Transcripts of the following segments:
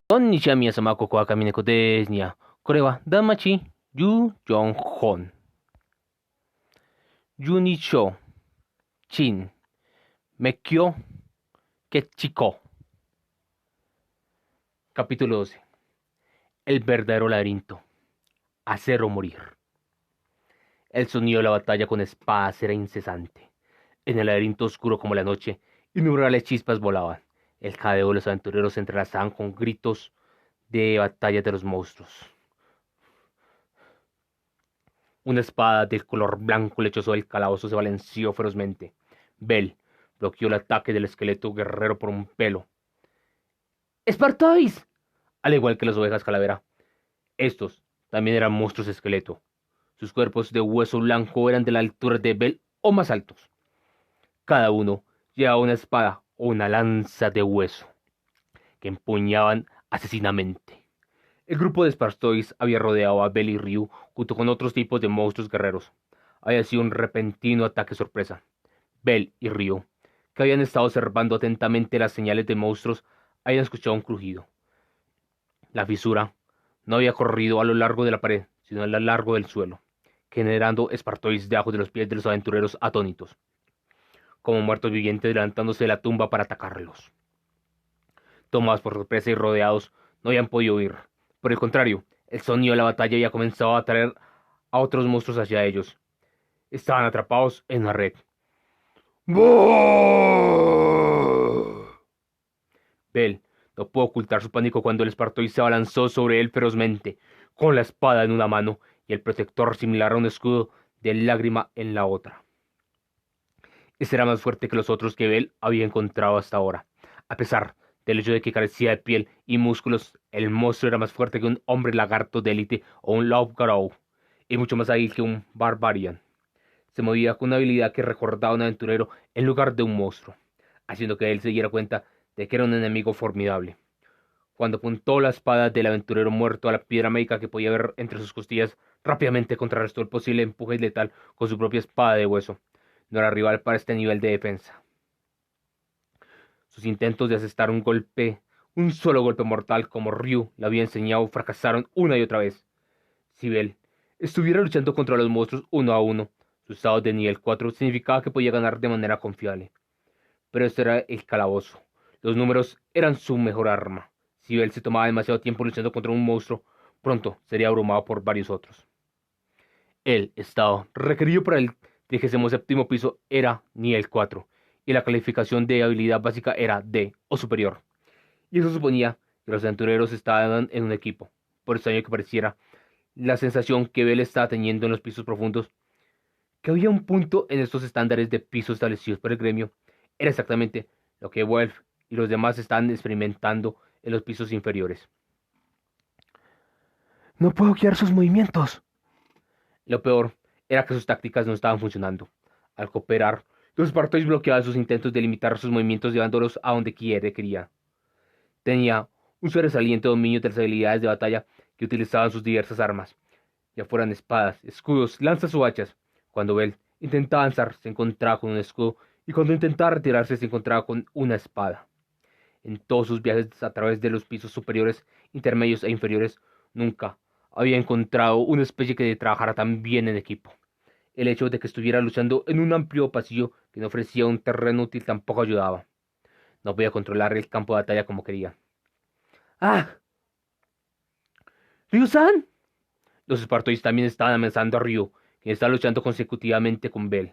Konnichiwa皆様、ここは上猫です。にゃ。これは、ダンマチ、ユージョンホン。ユニショ、チン、メキョ、ケチコ. Capítulo 12. El verdadero laberinto. Hacer o morir. El sonido de la batalla con espadas era incesante. En el laberinto oscuro como la noche, innumerables chispas volaban. El jadeo de los aventureros se entrelazaban con gritos de batalla de los monstruos. Una espada de color blanco lechoso del calabozo se balanceó ferozmente. Bell bloqueó el ataque del esqueleto guerrero por un pelo. ¡Espartois! Al igual que las ovejas calavera. Estos también eran monstruos esqueleto. Sus cuerpos de hueso blanco eran de la altura de Bell o más altos. Cada uno llevaba una espada o una lanza de hueso, que empuñaban asesinamente. El grupo de Spartois había rodeado a Bell y Ryu junto con otros tipos de monstruos guerreros. Había sido un repentino ataque sorpresa. Bell y Ryu, que habían estado observando atentamente las señales de monstruos, habían escuchado un crujido. La fisura no había corrido a lo largo de la pared, sino a lo largo del suelo, generando Spartois debajo de los pies de los aventureros atónitos, como muertos vivientes levantándose de la tumba para atacarlos. Tomados por sorpresa y rodeados, no habían podido huir. Por el contrario, el sonido de la batalla había comenzado a atraer a otros monstruos hacia ellos. Estaban atrapados en una red. Bell no pudo ocultar su pánico cuando el Spartoid se abalanzó sobre él ferozmente, con la espada en una mano y el protector similar a un escudo de lágrima en la otra. Ese era más fuerte que los otros que Bell había encontrado hasta ahora. A pesar del hecho de que carecía de piel y músculos, el monstruo era más fuerte que un hombre lagarto de élite o un Lobgarou, y mucho más ágil que un Barbarian. Se movía con una habilidad que recordaba a un aventurero en lugar de un monstruo, haciendo que él se diera cuenta de que era un enemigo formidable. Cuando apuntó la espada del aventurero muerto a la piedra mágica que podía ver entre sus costillas, rápidamente contrarrestó el posible empuje letal con su propia espada de hueso. No era rival para este nivel de defensa. Sus intentos de asestar un solo golpe mortal como Ryu le había enseñado, fracasaron una y otra vez. Si Bell estuviera luchando contra los monstruos uno a uno, su estado de nivel 4 significaba que podía ganar de manera confiable. Pero esto era el calabozo. Los números eran su mejor arma. Si Bell se tomaba demasiado tiempo luchando contra un monstruo, pronto sería abrumado por varios otros. El estado requerido para el 37º piso era nivel 4, y la calificación de habilidad básica era D o superior. Y eso suponía que los aventureros estaban en un equipo. Por extraño que pareciera, la sensación que Bell estaba teniendo en los pisos profundos, que había un punto en estos estándares de piso establecidos por el gremio, era exactamente lo que Wolf y los demás estaban experimentando en los pisos inferiores. No puedo guiar sus movimientos. Lo peor era que sus tácticas no estaban funcionando. Al cooperar, los Spartoids bloqueaban sus intentos de limitar sus movimientos llevándolos a donde quería. Tenía un sobresaliente dominio de las habilidades de batalla que utilizaban sus diversas armas, ya fueran espadas, escudos, lanzas o hachas. Cuando Bell intentaba avanzar, se encontraba con un escudo, y cuando intentaba retirarse, se encontraba con una espada. En todos sus viajes a través de los pisos superiores, intermedios e inferiores, nunca había encontrado una especie que trabajara tan bien en equipo. El hecho de que estuviera luchando en un amplio pasillo que no ofrecía un terreno útil tampoco ayudaba. No podía controlar el campo de batalla como quería. ¡Ah! ¿Ryu-san? Los Spartoids también estaban amenazando a Ryu, quien estaba luchando consecutivamente con Bell.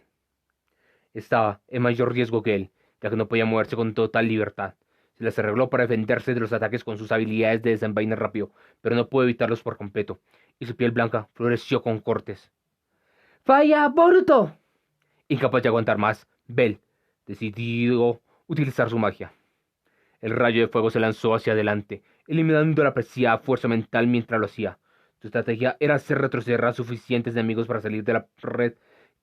Estaba en mayor riesgo que él, ya que no podía moverse con total libertad. Se les arregló para defenderse de los ataques con sus habilidades de desenvaine rápido, pero no pudo evitarlos por completo, y su piel blanca floreció con cortes. ¡Falla, Boruto! Incapaz de aguantar más, Bell decidió utilizar su magia. El rayo de fuego se lanzó hacia adelante, eliminando la preciada fuerza mental mientras lo hacía. Su estrategia era hacer retroceder a suficientes enemigos para salir de la red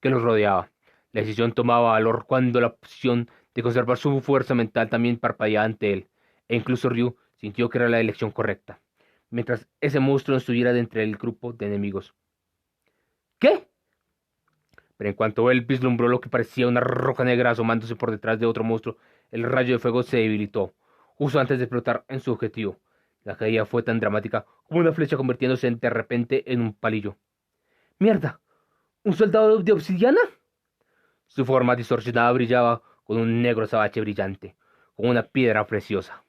que los rodeaba. La decisión tomaba valor cuando la opción de conservar su fuerza mental también parpadeaba ante él, e incluso Ryu sintió que era la elección correcta, mientras ese monstruo estuviera dentro del grupo de enemigos. ¿Qué? Pero en cuanto él vislumbró lo que parecía una roca negra asomándose por detrás de otro monstruo, el rayo de fuego se debilitó, justo antes de explotar en su objetivo. La caída fue tan dramática como una flecha convirtiéndose de repente en un palillo. ¡Mierda! ¿Un soldado de obsidiana? Su forma distorsionada brillaba con un negro azabache brillante, como una piedra preciosa.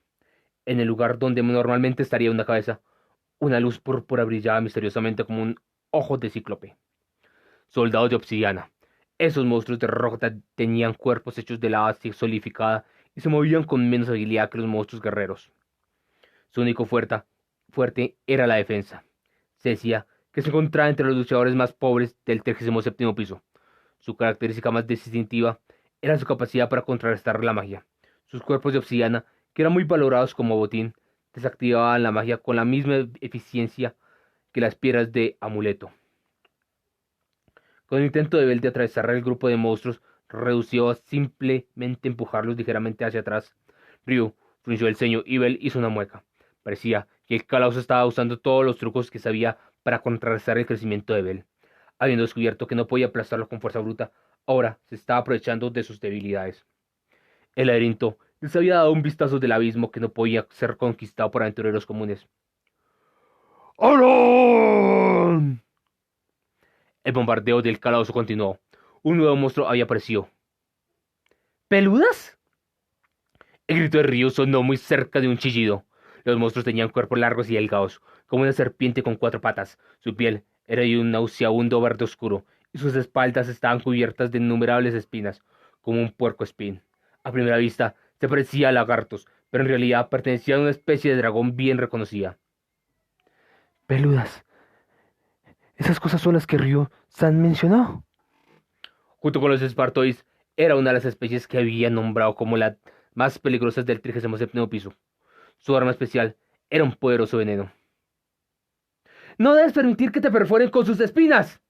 En el lugar donde normalmente estaría una cabeza, una luz púrpura brillaba misteriosamente como un ojo de cíclope. Soldados de obsidiana. Esos monstruos de roca tenían cuerpos hechos de lava solidificada y se movían con menos agilidad que los monstruos guerreros. Su único fuerte era la defensa. Se decía que se encontraba entre los luchadores más pobres del 37º piso. Su característica más distintiva era su capacidad para contrarrestar la magia. Sus cuerpos de obsidiana, que eran muy valorados como botín, desactivaban la magia con la misma eficiencia que las piedras de amuleto. Con el intento de Bell de atravesar el grupo de monstruos, redució a simplemente empujarlos ligeramente hacia atrás. Ryu frunció el ceño y Bell hizo una mueca. Parecía que el calabozo estaba usando todos los trucos que sabía para contrarrestar el crecimiento de Bell. Habiendo descubierto que no podía aplastarlo con fuerza bruta, ahora se estaba aprovechando de sus debilidades. El laberinto les había dado un vistazo del abismo que no podía ser conquistado por aventureros comunes. ¡Alon! El bombardeo del calabozo continuó. Un nuevo monstruo había aparecido. ¿Peludas? El grito de Ryu sonó muy cerca de un chillido. Los monstruos tenían cuerpos largos y delgados, como una serpiente con 4 patas. Su piel era de un nauseabundo verde oscuro, y sus espaldas estaban cubiertas de innumerables espinas, como un puercoespín. A primera vista, se parecía a lagartos, pero en realidad pertenecía a una especie de dragón bien reconocida. Peludas. Esas cosas son las que Ryo-san mencionó. Junto con los Spartoids, era una de las especies que había nombrado como las más peligrosas del 37º piso. Su arma especial era un poderoso veneno. ¡No debes permitir que te perforen con sus espinas!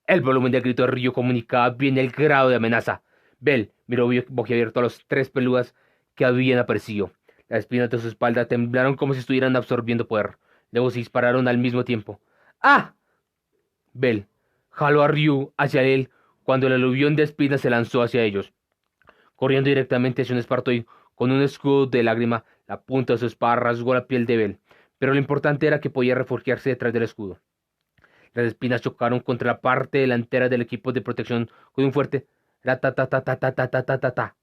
El volumen del grito de Ryu comunicaba bien el grado de amenaza. Bell miró boquiabierto a los 3 peludas que habían aparecido. Las espinas de su espalda temblaron como si estuvieran absorbiendo poder. Luego se dispararon al mismo tiempo. ¡Ah! Bell jaló a Ryu hacia él cuando el aluvión de espinas se lanzó hacia ellos. Corriendo directamente hacia un Spartoid con un escudo de lágrima, la punta de su espada rasgó la piel de Bell, pero lo importante era que podía refugiarse detrás del escudo. Las espinas chocaron contra la parte delantera del equipo de protección con un fuerte ratatatatatatatata.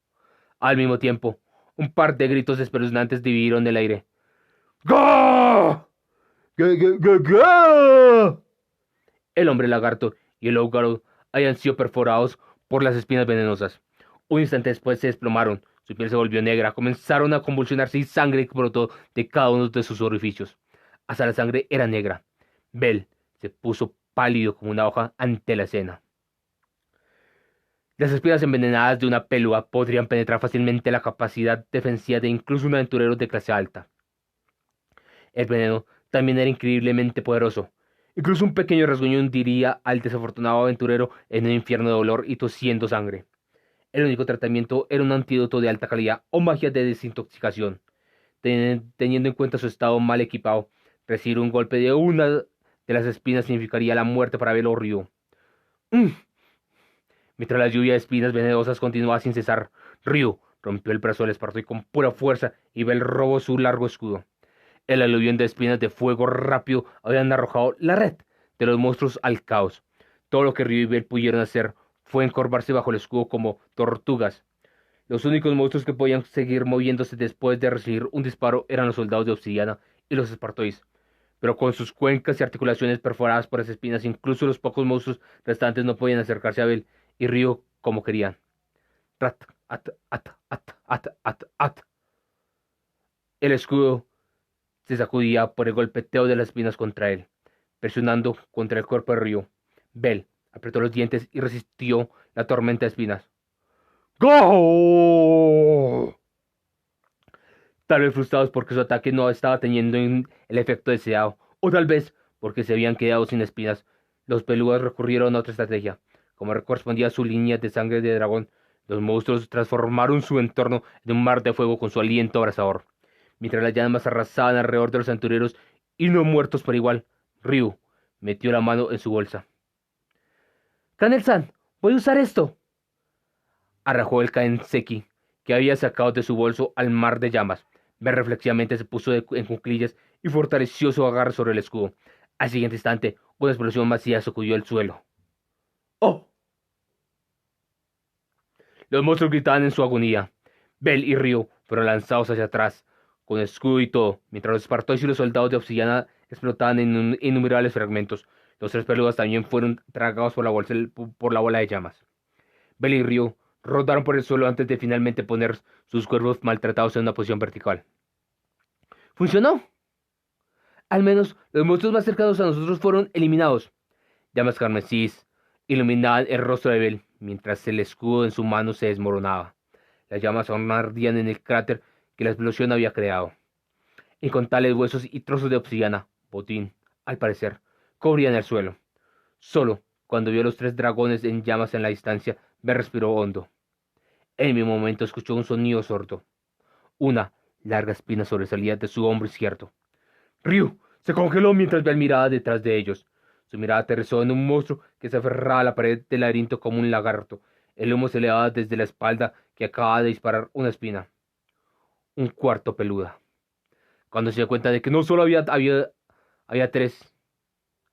Al mismo tiempo, un par de gritos espeluznantes dividieron el aire. ¡Ga! ¡Ga! El hombre lagarto y el Owgarou habían sido perforados por las espinas venenosas. Un instante después se desplomaron, su piel se volvió negra, comenzaron a convulsionarse y sangre brotó de cada uno de sus orificios. Hasta la sangre era negra. Bell se puso pálido como una hoja ante la escena. Las espinas envenenadas de una pelúa podrían penetrar fácilmente la capacidad defensiva de incluso un aventurero de clase alta. El veneno también era increíblemente poderoso. Incluso un pequeño rasguño hundiría al desafortunado aventurero en un infierno de dolor y tosiendo sangre. El único tratamiento era un antídoto de alta calidad o magia de desintoxicación. Teniendo en cuenta su estado mal equipado, recibir un golpe de una de las espinas significaría la muerte para Bell o Ryu. Mientras la lluvia de espinas venenosas continuaba sin cesar, Ryu rompió el brazo del Spartoid con pura fuerza y Bell robó su largo escudo. El aluvión de espinas de fuego rápido habían arrojado la red de los monstruos al caos. Todo lo que Ryu y Bell pudieron hacer fue encorvarse bajo el escudo como tortugas. Los únicos monstruos que podían seguir moviéndose después de recibir un disparo eran los soldados de obsidiana y los Spartoids. Pero con sus cuencas y articulaciones perforadas por las espinas, incluso los pocos monstruos restantes no podían acercarse a Bell y Ryu como querían. Rat, at, at, at, at, at, at. El escudo se sacudía por el golpeteo de las espinas contra él, presionando contra el cuerpo de Ryu. Bell apretó los dientes y resistió la tormenta de espinas. ¡Go! Tal vez frustrados porque su ataque no estaba teniendo el efecto deseado, o tal vez porque se habían quedado sin espinas, los peludos recurrieron a otra estrategia. Como correspondía a su línea de sangre de dragón, los monstruos transformaron su entorno en un mar de fuego con su aliento abrasador. Mientras las llamas arrasaban alrededor de los aventureros y no muertos por igual, Ryu metió la mano en su bolsa. «Kanel-san, voy a usar esto», arrojó el Kanseki que había sacado de su bolso al mar de llamas. Bell reflexivamente se puso en cuclillas y fortaleció su agarre sobre el escudo. Al siguiente instante, una explosión masiva sacudió el suelo. ¡Oh! Los monstruos gritaban en su agonía. Bell y Ryu fueron lanzados hacia atrás, con escudo y todo, mientras los espartanos y los soldados de obsidiana explotaban en innumerables fragmentos. Los tres peludos también fueron tragados por la bola de llamas. Bell y Ryu rodaron por el suelo antes de finalmente poner sus cuerpos maltratados en una posición vertical. ¡Funcionó! Al menos los monstruos más cercanos a nosotros fueron eliminados. Llamas carmesíes iluminaban el rostro de Bell, mientras el escudo en su mano se desmoronaba. Las llamas aún ardían en el cráter que la explosión había creado. Incontables huesos y trozos de obsidiana, botín, al parecer, cubrían el suelo. Solo cuando vio los tres dragones en llamas en la distancia, Bell respiró hondo. En el mismo momento escuchó un sonido sordo. Una larga espina sobresalía de su hombro izquierdo. Ryu se congeló mientras Bell miraba detrás de ellos. Su mirada aterrizó en un monstruo que se aferraba a la pared del laberinto como un lagarto. El humo se elevaba desde la espalda que acababa de disparar una espina. Un cuarto peluda. Cuando se dio cuenta de que no solo había tres,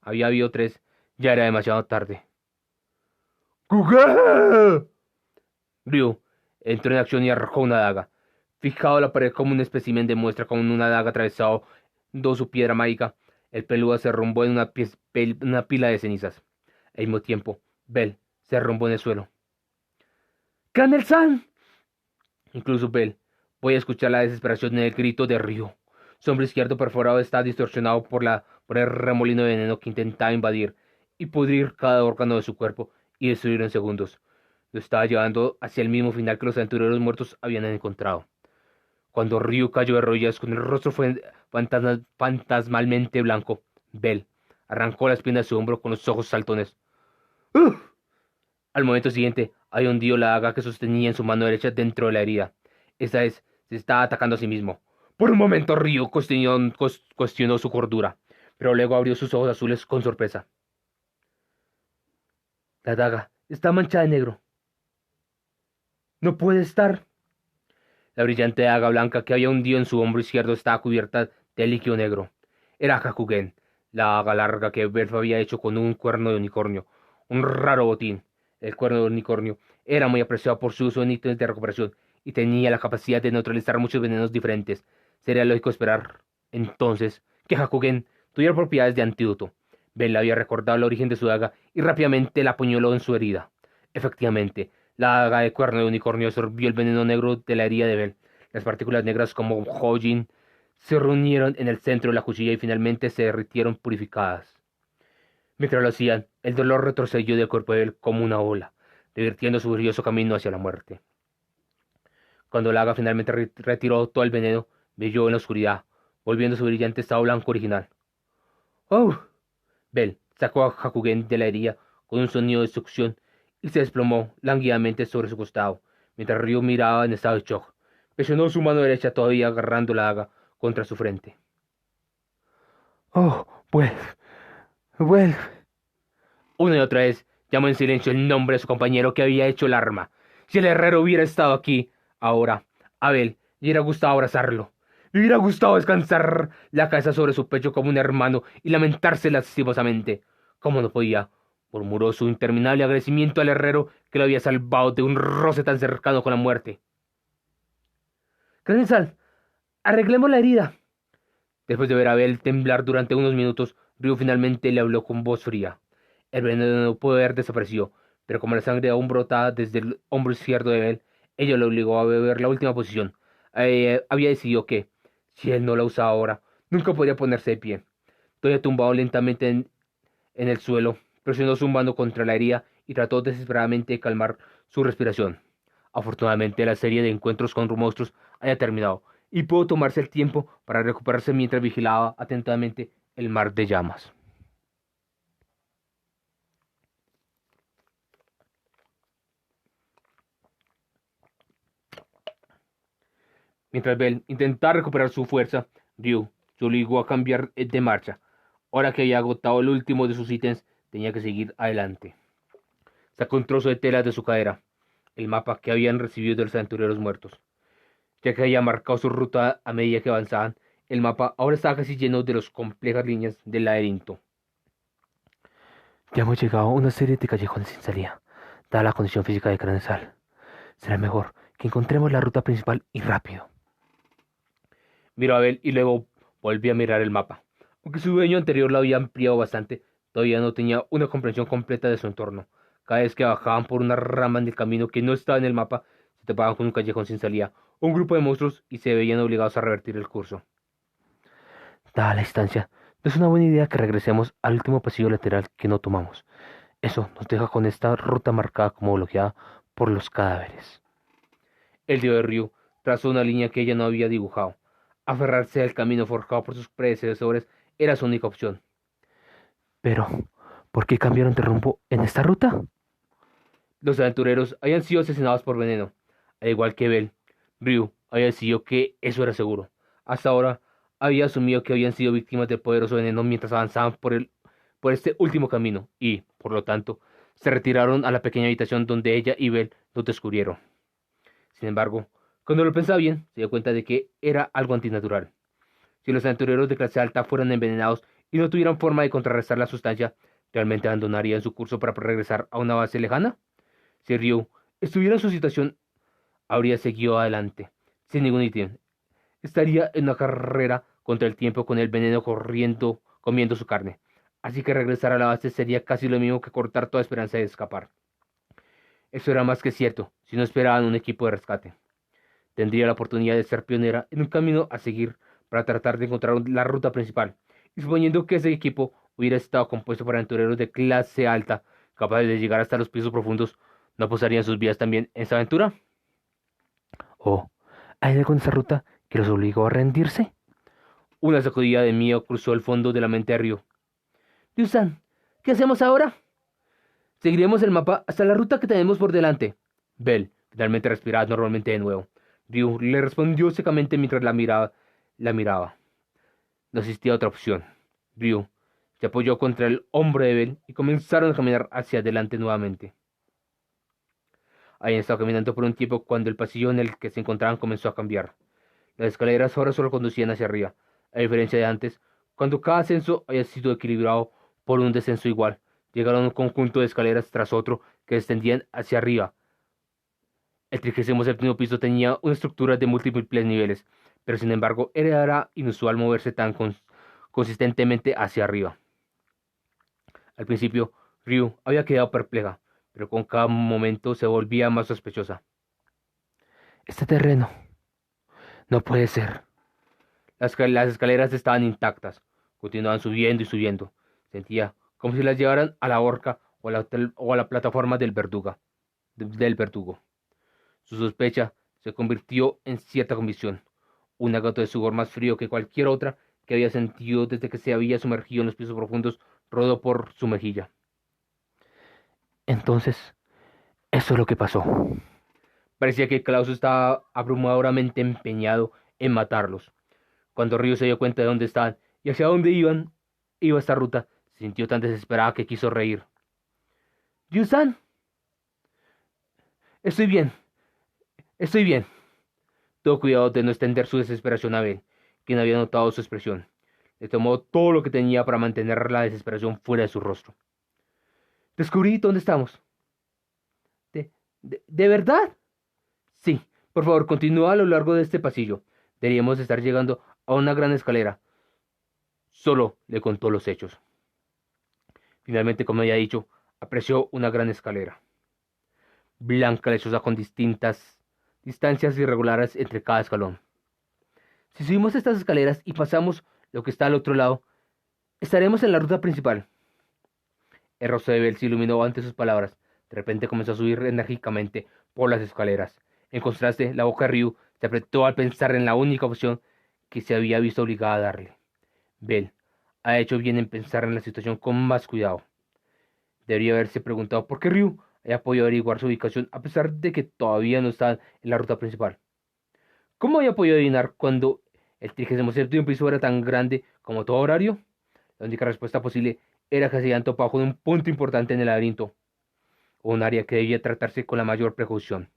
había habido tres, ya era demasiado tarde. ¡Kuge! Ryu entró en acción y arrojó una daga. Fijado a la pared como un espécimen de muestra con una daga atravesado su piedra mágica, el peluda se arrumbó en una pila de cenizas. Al mismo tiempo, Bell se arrumbó en el suelo. ¡Canel-san! Incluso Bell podía escuchar la desesperación en el grito de Ryu. Su hombro izquierdo perforado está distorsionado por el remolino de veneno que intentaba invadir y pudrir cada órgano de su cuerpo y destruirlo en segundos. Lo estaba llevando hacia el mismo final que los aventureros muertos habían encontrado. Cuando Ryu cayó de rodillas con el rostro fantasmalmente blanco, Bell arrancó la espina de su hombro con los ojos saltones. ¡Uf! Al momento siguiente, había hundido la daga que sostenía en su mano derecha dentro de la herida. Esta vez se estaba atacando a sí mismo. Por un momento Ryu cuestionó su cordura, pero luego abrió sus ojos azules con sorpresa. La daga está manchada de negro. No puede estar. La brillante daga blanca que había hundido en su hombro izquierdo estaba cubierta de líquido negro. Era Hakugen, la daga larga que Belf había hecho con un cuerno de unicornio, un raro botín. El cuerno de unicornio era muy apreciado por su uso en ítems de recuperación y tenía la capacidad de neutralizar muchos venenos diferentes. Sería lógico esperar, entonces, que Hakugen tuviera propiedades de antídoto. Bell había recordado el origen de su daga y rápidamente la apuñaló en su herida. Efectivamente, la daga de cuerno de unicornio absorbió el veneno negro de la herida de Bell. Las partículas negras como Hojin se reunieron en el centro de la cuchilla y finalmente se derritieron purificadas. Mientras lo hacían, el dolor retrocedió del cuerpo de Bell como una ola, revirtiendo su brilloso camino hacia la muerte. Cuando la daga finalmente retiró todo el veneno, brilló en la oscuridad, volviendo a su brillante estado blanco original. ¡Oh! Bell sacó a Hakugen de la herida con un sonido de succión y se desplomó lánguidamente sobre su costado, mientras Ryu miraba en estado de shock. Presionó su mano derecha todavía agarrando la daga contra su frente. Oh, Well. Una y otra vez llamó en silencio el nombre de su compañero que había hecho el arma. Si el herrero hubiera estado aquí, ahora, a Bell le hubiera gustado abrazarlo. Le hubiera gustado descansar la cabeza sobre su pecho como un hermano y lamentarse lastimosamente. Como no podía, murmuró su interminable agradecimiento al herrero que lo había salvado de un roce tan cercano con la muerte. Crenensal, arreglemos la herida. Después de ver a Bell temblar durante unos minutos, Ryu finalmente le habló con voz fría. El veneno de poder desapareció, pero como la sangre aún brotaba desde el hombro izquierdo de Bell, ello le obligó a beber la última posición. Había decidido que, si él no la usaba ahora, nunca podría ponerse de pie. Todavía tumbado lentamente en el suelo, presionó su mano contra la herida y trató desesperadamente de calmar su respiración. Afortunadamente, la serie de encuentros con monstruos había terminado y pudo tomarse el tiempo para recuperarse mientras vigilaba atentamente el mar de llamas. Mientras Bell intentaba recuperar su fuerza, Ryu se obligó a cambiar de marcha. Ahora que había agotado el último de sus ítems, tenía que seguir adelante. Sacó un trozo de tela de su cadera, el mapa que habían recibido de los aventureros muertos. ya que había marcado su ruta a medida que avanzaban. El mapa ahora estaba casi lleno de las complejas líneas del laberinto. Ya hemos llegado a una serie de callejones sin salida, dada la condición física de Cranesal. Será mejor que encontremos la ruta principal y rápido. Miró a Abel y luego volvió a mirar el mapa. Aunque su dueño anterior lo había ampliado bastante, todavía no tenía una comprensión completa de su entorno. Cada vez que bajaban por una rama en el camino que no estaba en el mapa, se topaban con un callejón sin salida, un grupo de monstruos y se veían obligados a revertir el curso. Dada la distancia, no es una buena idea que regresemos al último pasillo lateral que no tomamos. Eso nos deja con esta ruta marcada como bloqueada por los cadáveres. El dios de Ryu trazó una línea que ella no había dibujado. Aferrarse al camino forjado por sus predecesores era su única opción. Pero, ¿por qué cambiaron de rumbo en esta ruta? Los aventureros habían sido asesinados por veneno, al igual que Bell. Ryu había decidido que eso era seguro. Hasta ahora había asumido que habían sido víctimas del poderoso veneno mientras avanzaban por este último camino y, por lo tanto, se retiraron a la pequeña habitación donde ella y Bell los descubrieron. Sin embargo, cuando lo pensaba bien, se dio cuenta de que era algo antinatural. Si los aventureros de clase alta fueran envenenados y no tuvieran forma de contrarrestar la sustancia, ¿realmente abandonarían su curso para regresar a una base lejana? Si Ryu estuviera en su situación, habría seguido adelante, sin ningún ítem. Estaría en una carrera contra el tiempo con el veneno corriendo, comiendo su carne. Así que regresar a la base sería casi lo mismo que cortar toda esperanza de escapar. Eso era más que cierto, si no esperaban un equipo de rescate. Tendría la oportunidad de ser pionera en un camino a seguir para tratar de encontrar la ruta principal. Y suponiendo que ese equipo hubiera estado compuesto por aventureros de clase alta, capaces de llegar hasta los pisos profundos, ¿no apostarían sus vidas también en esta aventura? ¿O hay algo en esa ruta que los obligó a rendirse? Una sacudida de miedo cruzó el fondo de la mente de Ryu. Ryusan, ¿qué hacemos ahora? Seguiremos el mapa hasta la ruta que tenemos por delante. Bell finalmente respiraba normalmente de nuevo. Ryu le respondió secamente mientras la miraba. No existía otra opción. Ryu se apoyó contra el hombro de Bell y comenzaron a caminar hacia adelante nuevamente. Habían estado caminando por un tiempo cuando el pasillo en el que se encontraban comenzó a cambiar. Las escaleras ahora solo conducían hacia arriba, a diferencia de antes, cuando cada ascenso había sido equilibrado por un descenso igual. Llegaron a un conjunto de escaleras tras otro que descendían hacia arriba. El 37º piso tenía una estructura de múltiples niveles, pero sin embargo era inusual moverse tan consistentemente hacia arriba. Al principio, Ryu había quedado perpleja, pero con cada momento se volvía más sospechosa. Este terreno. No puede ser. Las escaleras estaban intactas, continuaban subiendo y subiendo. Sentía como si las llevaran a la horca o a la plataforma del verdugo. Su sospecha se convirtió en cierta convicción, un gota de sudor más frío que cualquier otra que había sentido desde que se había sumergido en los pisos profundos rodó por su mejilla. Entonces, eso es lo que pasó. Parecía que Klaus estaba abrumadoramente empeñado en matarlos. Cuando Ryu se dio cuenta de dónde estaban y hacia dónde iba esta ruta, se sintió tan desesperada que quiso reír. Ryu-san, estoy bien, estoy bien. Tuvo cuidado de no extender su desesperación a Ben, quien había notado su expresión. Le tomó todo lo que tenía para mantener la desesperación fuera de su rostro. Descubrí dónde estamos. ¿De verdad? Sí, por favor, continúa a lo largo de este pasillo. Deberíamos estar llegando a una gran escalera. Solo le contó los hechos. Finalmente, como había dicho, apreció una gran escalera. Blanca, lechosa, con distintas distancias irregulares entre cada escalón. Si subimos estas escaleras y pasamos lo que está al otro lado, estaremos en la ruta principal. El rostro de Bell se iluminó ante sus palabras. De repente comenzó a subir enérgicamente por las escaleras. En contraste, la boca de Ryu se apretó al pensar en la única opción que se había visto obligada a darle. Bell ha hecho bien en pensar en la situación con más cuidado. Debería haberse preguntado por qué Ryu había podido averiguar su ubicación a pesar de que todavía no estaba en la ruta principal. ¿Cómo había podido adivinar cuando el 37º piso era tan grande como todo horario? La única respuesta posible era que se habían topado con un punto importante en el laberinto, o un área que debía tratarse con la mayor precaución.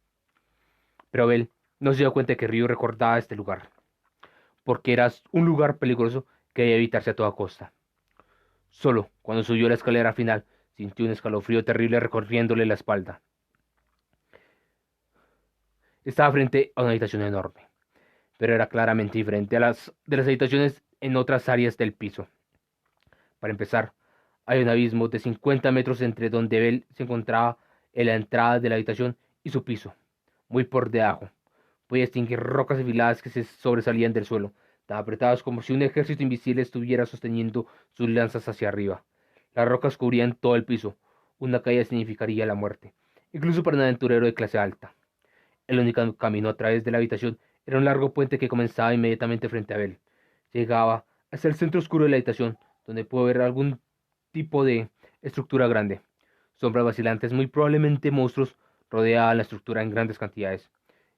Pero Bell No se dio cuenta de que Ryu recordaba este lugar, porque era un lugar peligroso que debía evitarse a toda costa. Solo cuando subió la escalera final, sintió un escalofrío terrible recorriéndole la espalda. Estaba frente a una habitación enorme, pero era claramente diferente a las de las habitaciones en otras áreas del piso. Para empezar, hay un abismo de 50 metros entre donde Bell se encontraba en la entrada de la habitación y su piso. Muy por debajo, podía distinguir rocas afiladas que se sobresalían del suelo, tan apretadas como si un ejército invisible estuviera sosteniendo sus lanzas hacia arriba. Las rocas cubrían todo el piso. Una caída significaría la muerte, incluso para un aventurero de clase alta. El único camino a través de la habitación era un largo puente que comenzaba inmediatamente frente a Bell. Llegaba hasta el centro oscuro de la habitación, donde pudo ver algún tipo de estructura grande. Sombras vacilantes, muy probablemente monstruos, rodeaban la estructura en grandes cantidades.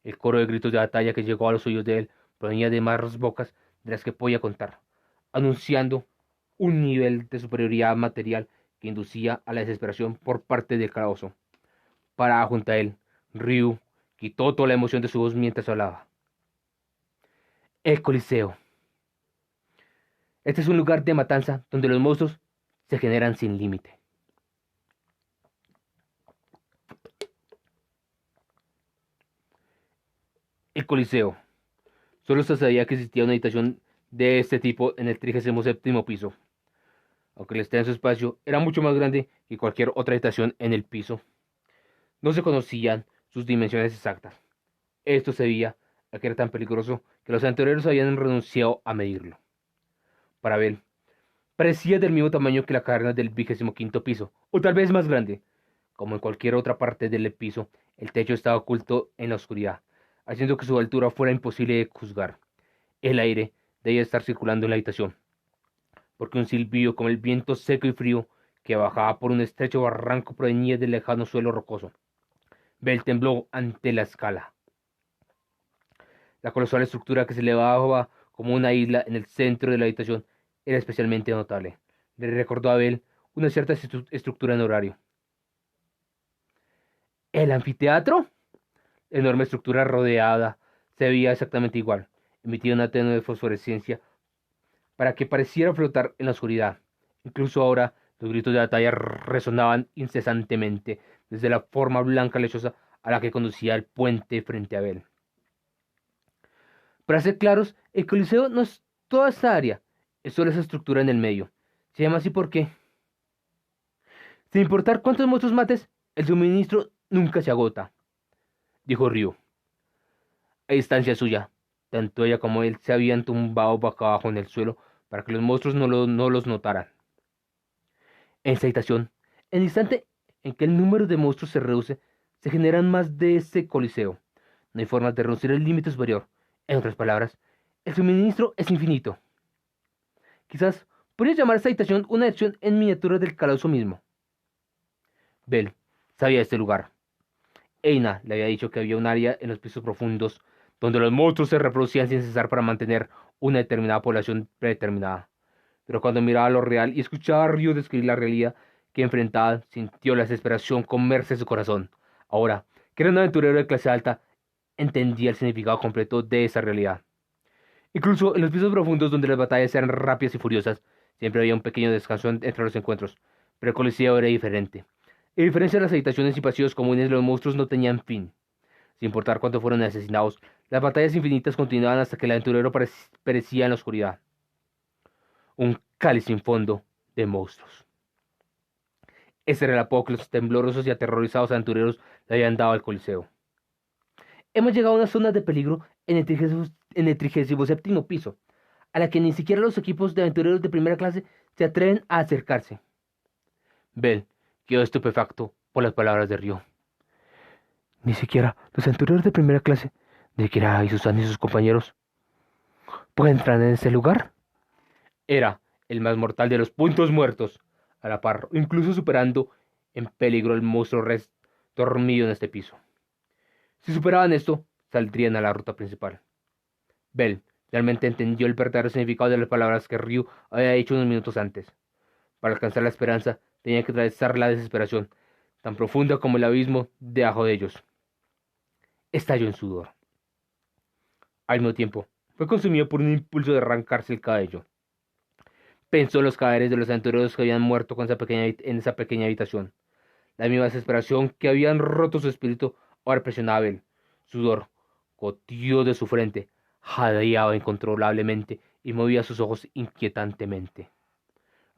El coro de gritos de batalla que llegó a los oídos de él provenía de más bocas de las que podía contar, anunciando un nivel de superioridad material que inducía a la desesperación por parte del calabozo. Parada junto a él, Ryu quitó toda la emoción de su voz mientras hablaba. El Coliseo. Este es un lugar de matanza donde los monstruos se generan sin límite. El Coliseo. Solo se sabía que existía una habitación de este tipo en el 37º piso. Aunque el extenso espacio era mucho más grande que cualquier otra habitación en el piso, no se conocían sus dimensiones exactas. Esto se debía a que era tan peligroso que los anteriores habían renunciado a medirlo. Para Bell, parecía del mismo tamaño que la caverna del 25º piso, o tal vez más grande. Como en cualquier otra parte del piso, el techo estaba oculto en la oscuridad, haciendo que su altura fuera imposible de juzgar. El aire debía estar circulando en la habitación, porque un silbido como el viento seco y frío que bajaba por un estrecho barranco provenía del lejano suelo rocoso. Bell tembló ante la escala. La colosal estructura que se elevaba como una isla en el centro de la habitación era especialmente notable. Le recordó a Bell una cierta estructura en horario. ¿El anfiteatro? La enorme estructura rodeada se veía exactamente igual. Emitía una tenue fosforescencia para que pareciera flotar en la oscuridad. Incluso ahora los gritos de batalla resonaban incesantemente desde la forma blanca lechosa a la que conducía el puente frente a Bell. Para ser claros, el Coliseo no es toda esta área, es solo esa estructura en el medio. Se llama así porque, sin importar cuántos monstruos mates, el suministro nunca se agota, dijo Ryu. A distancia suya, tanto ella como él se habían tumbado boca abajo en el suelo para que los monstruos no los notaran. En esta habitación, en el instante en que el número de monstruos se reduce, se generan más de ese coliseo. No hay forma de reducir el límite superior. En otras palabras, el suministro es infinito. Quizás podría llamar a esta habitación una versión en miniatura del calabozo mismo. Bell sabía de este lugar. Eina le había dicho que había un área en los pisos profundos donde los monstruos se reproducían sin cesar para mantener una determinada población predeterminada. Pero cuando miraba lo real y escuchaba a Ryu describir la realidad que enfrentaba, sintió la desesperación comerse su corazón. Ahora, que era un aventurero de clase alta, entendía el significado completo de esa realidad. Incluso en los pisos profundos donde las batallas eran rápidas y furiosas, siempre había un pequeño descanso entre los encuentros, pero el Coliseo era diferente. A diferencia de las habitaciones y pasillos comunes, los monstruos no tenían fin. Sin importar cuánto fueron asesinados, las batallas infinitas continuaban hasta que el aventurero perecía en la oscuridad. Un cáliz sin fondo de monstruos. Ese era el apodo que los temblorosos y aterrorizados aventureros le habían dado al Coliseo. Hemos llegado a una zona de peligro en el 37º piso, a la que ni siquiera los equipos de aventureros de primera clase se atreven a acercarse. Bell quedó estupefacto por las palabras de Ryo. Ni siquiera los aventureros de primera clase, de Kira y Susan y sus compañeros, pueden entrar en ese lugar. Era el más mortal de los puntos muertos, a la par, incluso superando en peligro el monstruo dormido en este piso. Si superaban esto, saldrían a la ruta principal. Bell realmente entendió el verdadero significado de las palabras que Ryu había dicho unos minutos antes. Para alcanzar la esperanza, tenía que atravesar la desesperación, tan profunda como el abismo debajo de ellos. Estalló en sudor. Al mismo tiempo, fue consumido por un impulso de arrancarse el cabello. Pensó en los cadáveres de los aventureros que habían muerto en esa pequeña habitación. La misma desesperación que habían roto su espíritu ahora presionaba a Abel. Sudor goteó de su frente, jadeaba incontrolablemente y movía sus ojos inquietantemente.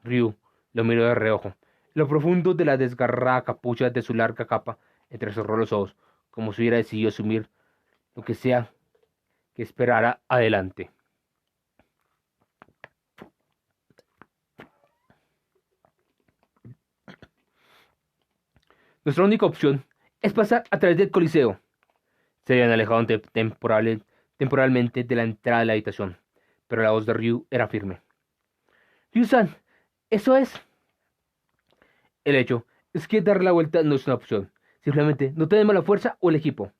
Ryu lo miró de reojo. Lo profundo de la desgarrada capucha de su larga capa entrecerró los ojos, como si hubiera decidido asumir lo que sea que esperara adelante. Nuestra única opción es pasar a través del Coliseo. Se habían alejado temporalmente de la entrada de la habitación, pero la voz de Ryu era firme. Ryu-san, eso es. El hecho es que dar la vuelta no es una opción. Simplemente no tenemos la fuerza o el equipo.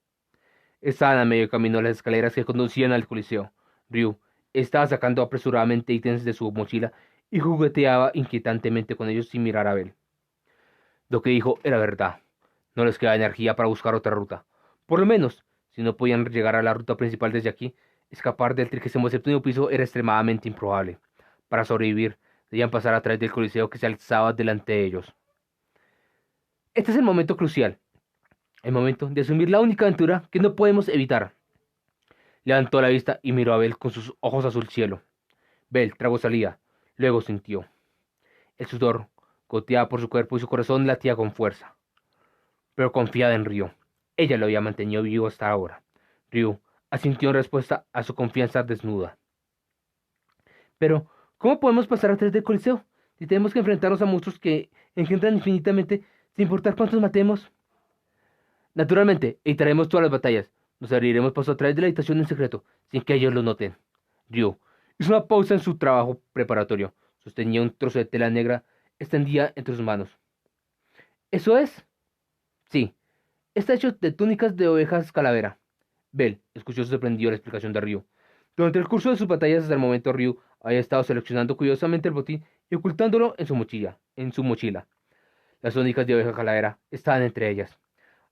Estaban a medio camino las escaleras que conducían al Coliseo. Ryu estaba sacando apresuradamente ítems de su mochila y jugueteaba inquietantemente con ellos sin mirar a Abel. Lo que dijo era verdad. No les quedaba energía para buscar otra ruta. Por lo menos, si no podían llegar a la ruta principal desde aquí, escapar del 37º piso era extremadamente improbable. Para sobrevivir, debían pasar a través del Coliseo que se alzaba delante de ellos. Este es el momento crucial. El momento de asumir la única aventura que no podemos evitar. Levantó la vista y miró a Bel con sus ojos azul cielo. Bel tragó salida. Luego sintió. El sudor goteaba por su cuerpo y su corazón latía con fuerza. Pero confiada en Ryu. Ella lo había mantenido vivo hasta ahora. Ryu asintió en respuesta a su confianza desnuda. Pero, ¿cómo podemos pasar a través del Coliseo si tenemos que enfrentarnos a monstruos que engendran infinitamente sin importar cuántos matemos? Naturalmente, evitaremos todas las batallas. Nos abriremos paso a través de la habitación en secreto, sin que ellos lo noten. Ryu hizo una pausa en su trabajo preparatorio. Sostenía un trozo de tela negra extendida entre sus manos. ¿Eso es? Sí. Está hecho de túnicas de ovejas calavera. Bell escuchó sorprendido la explicación de Ryu. Durante el curso de sus batallas hasta el momento Ryu había estado seleccionando cuidadosamente el botín y ocultándolo en su mochila. Las túnicas de oveja calavera estaban entre ellas.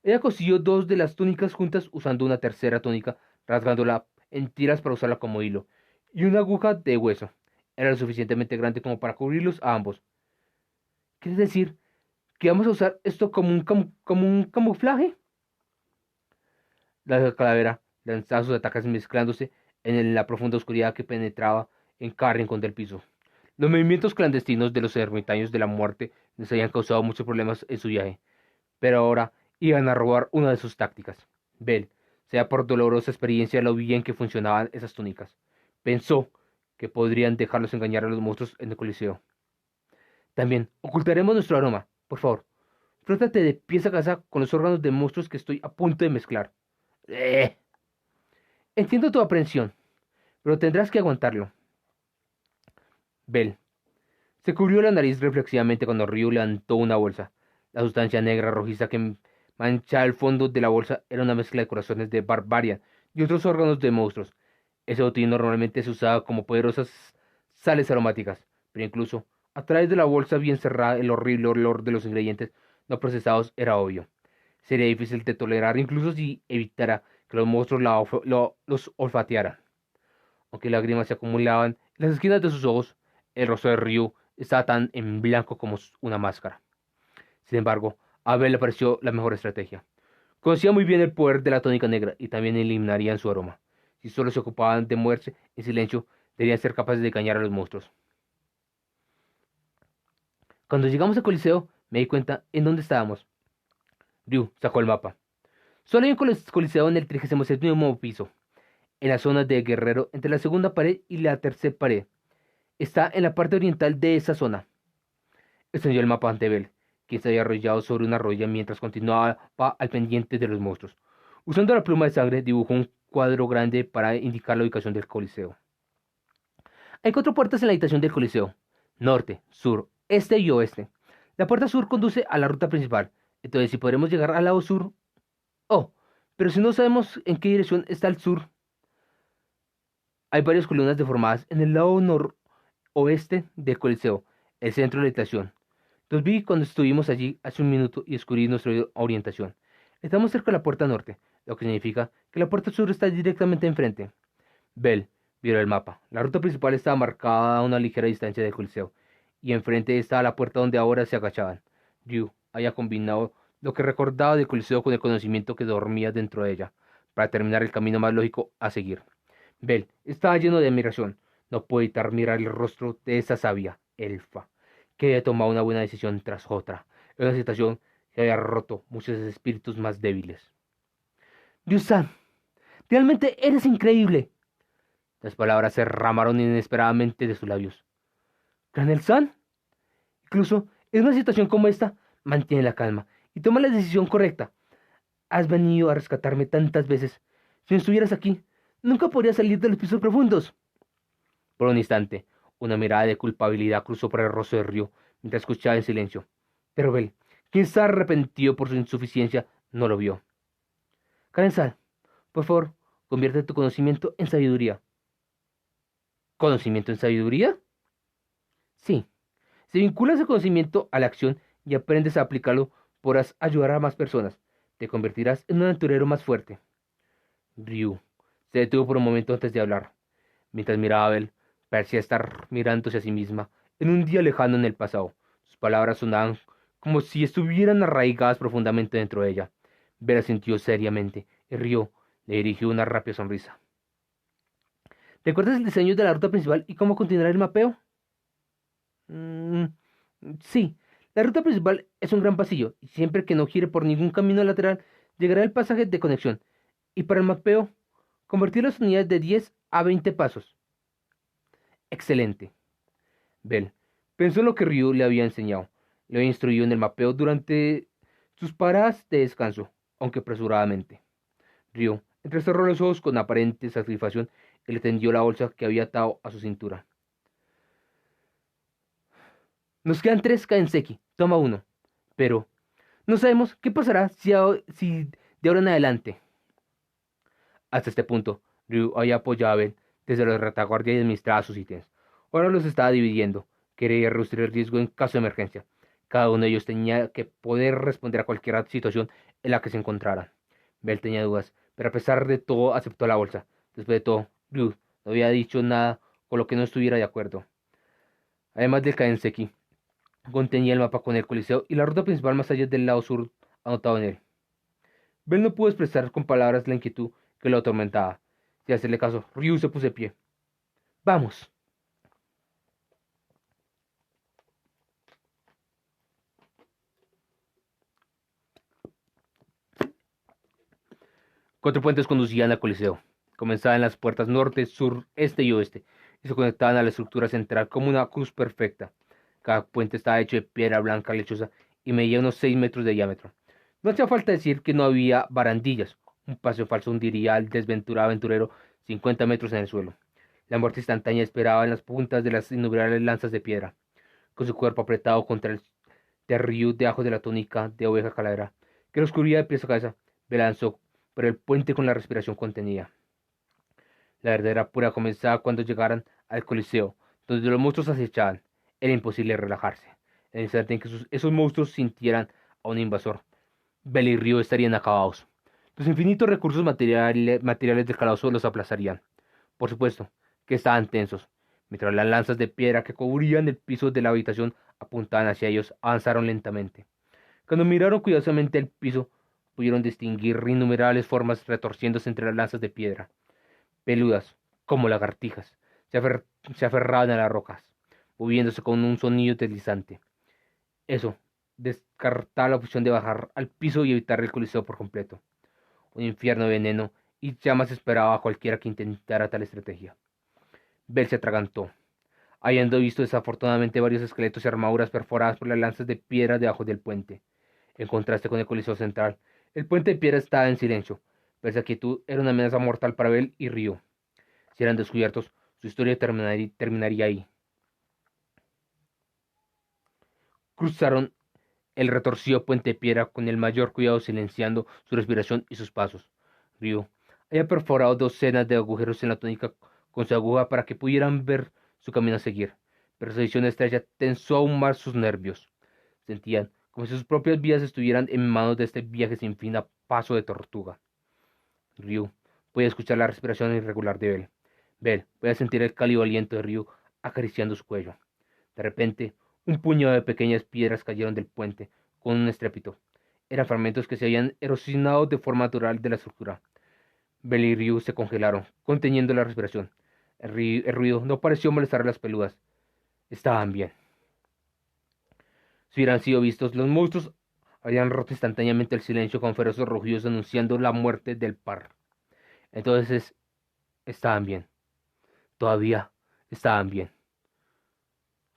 Ella cosió dos de las túnicas juntas usando una tercera túnica, rasgándola en tiras para usarla como hilo, y una aguja de hueso. Era lo suficientemente grande como para cubrirlos a ambos. ¿Quieres decir que vamos a usar esto como un camuflaje? La calavera lanzaba sus ataques mezclándose en la profunda oscuridad que penetraba en cada rincón del piso. Los movimientos clandestinos de los ermitaños de la muerte les habían causado muchos problemas en su viaje, pero ahora iban a robar una de sus tácticas. Bell, sea por dolorosa experiencia lo bien que funcionaban esas túnicas, pensó que podrían dejarlos engañar a los monstruos en el Coliseo. También ocultaremos nuestro aroma. Por favor, frótate de pies a cabeza con los órganos de monstruos que estoy a punto de mezclar. ¡Eh! Entiendo tu aprensión, pero tendrás que aguantarlo. Bell se cubrió la nariz reflexivamente cuando Ryu levantó una bolsa. La sustancia negra rojiza que manchaba el fondo de la bolsa era una mezcla de corazones de Barbarian y otros órganos de monstruos. Ese botín normalmente se usaba como poderosas sales aromáticas, pero incluso a través de la bolsa bien cerrada el horrible olor de los ingredientes no procesados era obvio. Sería difícil de tolerar incluso si evitara que los monstruos los olfatearan. Aunque lágrimas se acumulaban en las esquinas de sus ojos, el rostro de Ryu estaba tan en blanco como una máscara. Sin embargo, a Abel le pareció la mejor estrategia. Conocía muy bien el poder de la tónica negra y también eliminarían su aroma. Si solo se ocupaban de moverse en silencio, deberían ser capaces de engañar a los monstruos. Cuando llegamos al Coliseo, me di cuenta en dónde estábamos. Ryu sacó el mapa. Solo hay un coliseo en el 37º piso, en la zona de Guerrero entre la segunda pared y la tercera pared. Está en la parte oriental de esa zona. Extendió el mapa ante Bell, quien se había arrollado sobre una roya mientras continuaba al pendiente de los monstruos. Usando la pluma de sangre, dibujó un cuadro grande para indicar la ubicación del coliseo. Hay 4 puertas en la habitación del coliseo: norte, sur, este y oeste. La puerta sur conduce a la ruta principal, entonces si podremos llegar al lado sur. Oh, pero si no sabemos en qué dirección está el sur. Hay varias columnas deformadas en el lado noroeste del coliseo, el centro de la habitación. Los vi cuando estuvimos allí hace un minuto y descubrí nuestra orientación. Estamos cerca de la puerta norte, lo que significa que la puerta sur está directamente enfrente. Bell vio el mapa. La ruta principal estaba marcada a una ligera distancia del Coliseo, y enfrente estaba la puerta donde ahora se agachaban. Ryu había combinado lo que recordaba del Coliseo con el conocimiento que dormía dentro de ella, para determinar el camino más lógico a seguir. Bell estaba lleno de admiración. No pudo evitar mirar el rostro de esa sabia elfa, que había tomado una buena decisión tras otra, en una situación que había roto muchos espíritus más débiles. Ryu-san, realmente eres increíble. Las palabras se derramaron inesperadamente de sus labios. ¿Granel-san? Incluso en una situación como esta, mantiene la calma y toma la decisión correcta. Has venido a rescatarme tantas veces. Si no estuvieras aquí, nunca podría salir de los pisos profundos. Por un instante, una mirada de culpabilidad cruzó por el rostro de Ryo mientras escuchaba en silencio. Pero Bell, quien estaba arrepentido por su insuficiencia, no lo vio. Karen-san, por favor, convierte tu conocimiento en sabiduría. ¿Conocimiento en sabiduría? Sí. Si vinculas el conocimiento a la acción y aprendes a aplicarlo, podrás ayudar a más personas. Te convertirás en un aventurero más fuerte. Ryu se detuvo por un momento antes de hablar. Mientras miraba a Bell, parecía estar mirándose a sí misma en un día lejano en el pasado. Sus palabras sonaban como si estuvieran arraigadas profundamente dentro de ella. Bell sintió seriamente y Ryu le dirigió una rápida sonrisa. ¿Recuerdas el diseño de la ruta principal y cómo continuará el mapeo? Mm, sí, la ruta principal es un gran pasillo y siempre que no gire por ningún camino lateral llegará el pasaje de conexión. Y para el mapeo, convertir las unidades de 10 a 20 pasos. Excelente. Bell pensó en lo que Ryu le había enseñado. Le había instruido en el mapeo durante sus paradas de descanso, aunque apresuradamente. Ryu entrecerró los ojos con aparente satisfacción y le tendió la bolsa que había atado a su cintura. Nos quedan 3 Kaenseki, toma uno. Pero no sabemos qué pasará si de ahora en adelante. Hasta este punto, Ryu había apoyado a Ben desde la retaguardia y administraba sus ítems. Ahora los estaba dividiendo. Quería reducir el riesgo en caso de emergencia. Cada uno de ellos tenía que poder responder a cualquier situación en la que se encontraran. Bell tenía dudas, pero a pesar de todo aceptó la bolsa. Después de todo, Ryu no había dicho nada con lo que no estuviera de acuerdo. Además del Kaenseki, contenía el mapa con el Coliseo y la ruta principal más allá del lado sur anotado en él. Bell no pudo expresar con palabras la inquietud que lo atormentaba. Sin hacerle caso, Ryu se puso de pie. ¡Vamos! Cuatro puentes conducían al Coliseo. Comenzaban en las puertas norte, sur, este y oeste, y se conectaban a la estructura central como una cruz perfecta. Cada puente estaba hecho de piedra blanca lechosa y medía unos 6 metros de diámetro. No hacía falta decir que no había barandillas. Un paseo falso hundiría al desventurado aventurero 50 metros en el suelo. La muerte instantánea esperaba en las puntas de las innumerables lanzas de piedra. Con su cuerpo apretado contra el de Ryu debajo de la túnica de oveja calavera, que la oscuridad de pies a cabeza me lanzó por el puente con la respiración contenida. La verdadera pura comenzaba cuando llegaran al Coliseo, donde los monstruos acechaban. Era imposible relajarse. En el instante en que esos monstruos sintieran a un invasor, Bell y Ryu estarían acabados. Los infinitos recursos materiales del calabozo los aplazarían. Por supuesto que estaban tensos, mientras las lanzas de piedra que cubrían el piso de la habitación apuntaban hacia ellos, avanzaron lentamente. Cuando miraron cuidadosamente el piso, pudieron distinguir innumerables formas retorciéndose entre las lanzas de piedra. Peludas, como lagartijas, se aferraban a las rocas, moviéndose con un sonido deslizante. Eso descartaba la opción de bajar al piso y evitar el coliseo por completo. Un infierno de veneno y llamas esperaba a cualquiera que intentara tal estrategia. Bell se atragantó, habiendo visto desafortunadamente varios esqueletos y armaduras perforadas por las lanzas de piedra debajo del puente. En contraste con el coliseo central, el puente de piedra estaba en silencio, pero esa quietud era una amenaza mortal para Bell y Ryu. Si eran descubiertos, su historia terminaría ahí. Cruzaron el retorcido puente de piedra con el mayor cuidado, silenciando su respiración y sus pasos. Ryu había perforado docenas de agujeros en la túnica con su aguja para que pudieran ver su camino a seguir, pero esa visión estrecha tensó aún más sus nervios. Sentían como si sus propias vidas estuvieran en manos de este viaje sin fin a paso de tortuga. Ryu podía escuchar la respiración irregular de Bell. Bell podía sentir el cálido aliento de Ryu acariciando su cuello. De repente, un puñado de pequeñas piedras cayeron del puente con un estrépito. Eran fragmentos que se habían erosionado de forma natural de la estructura. Bell y Ryu se congelaron, conteniendo la respiración. El ruido no pareció molestar a las peludas. Estaban bien. Si hubieran sido vistos, los monstruos habían roto instantáneamente el silencio con feroces rugidos anunciando la muerte del par. Entonces, estaban bien. Todavía estaban bien.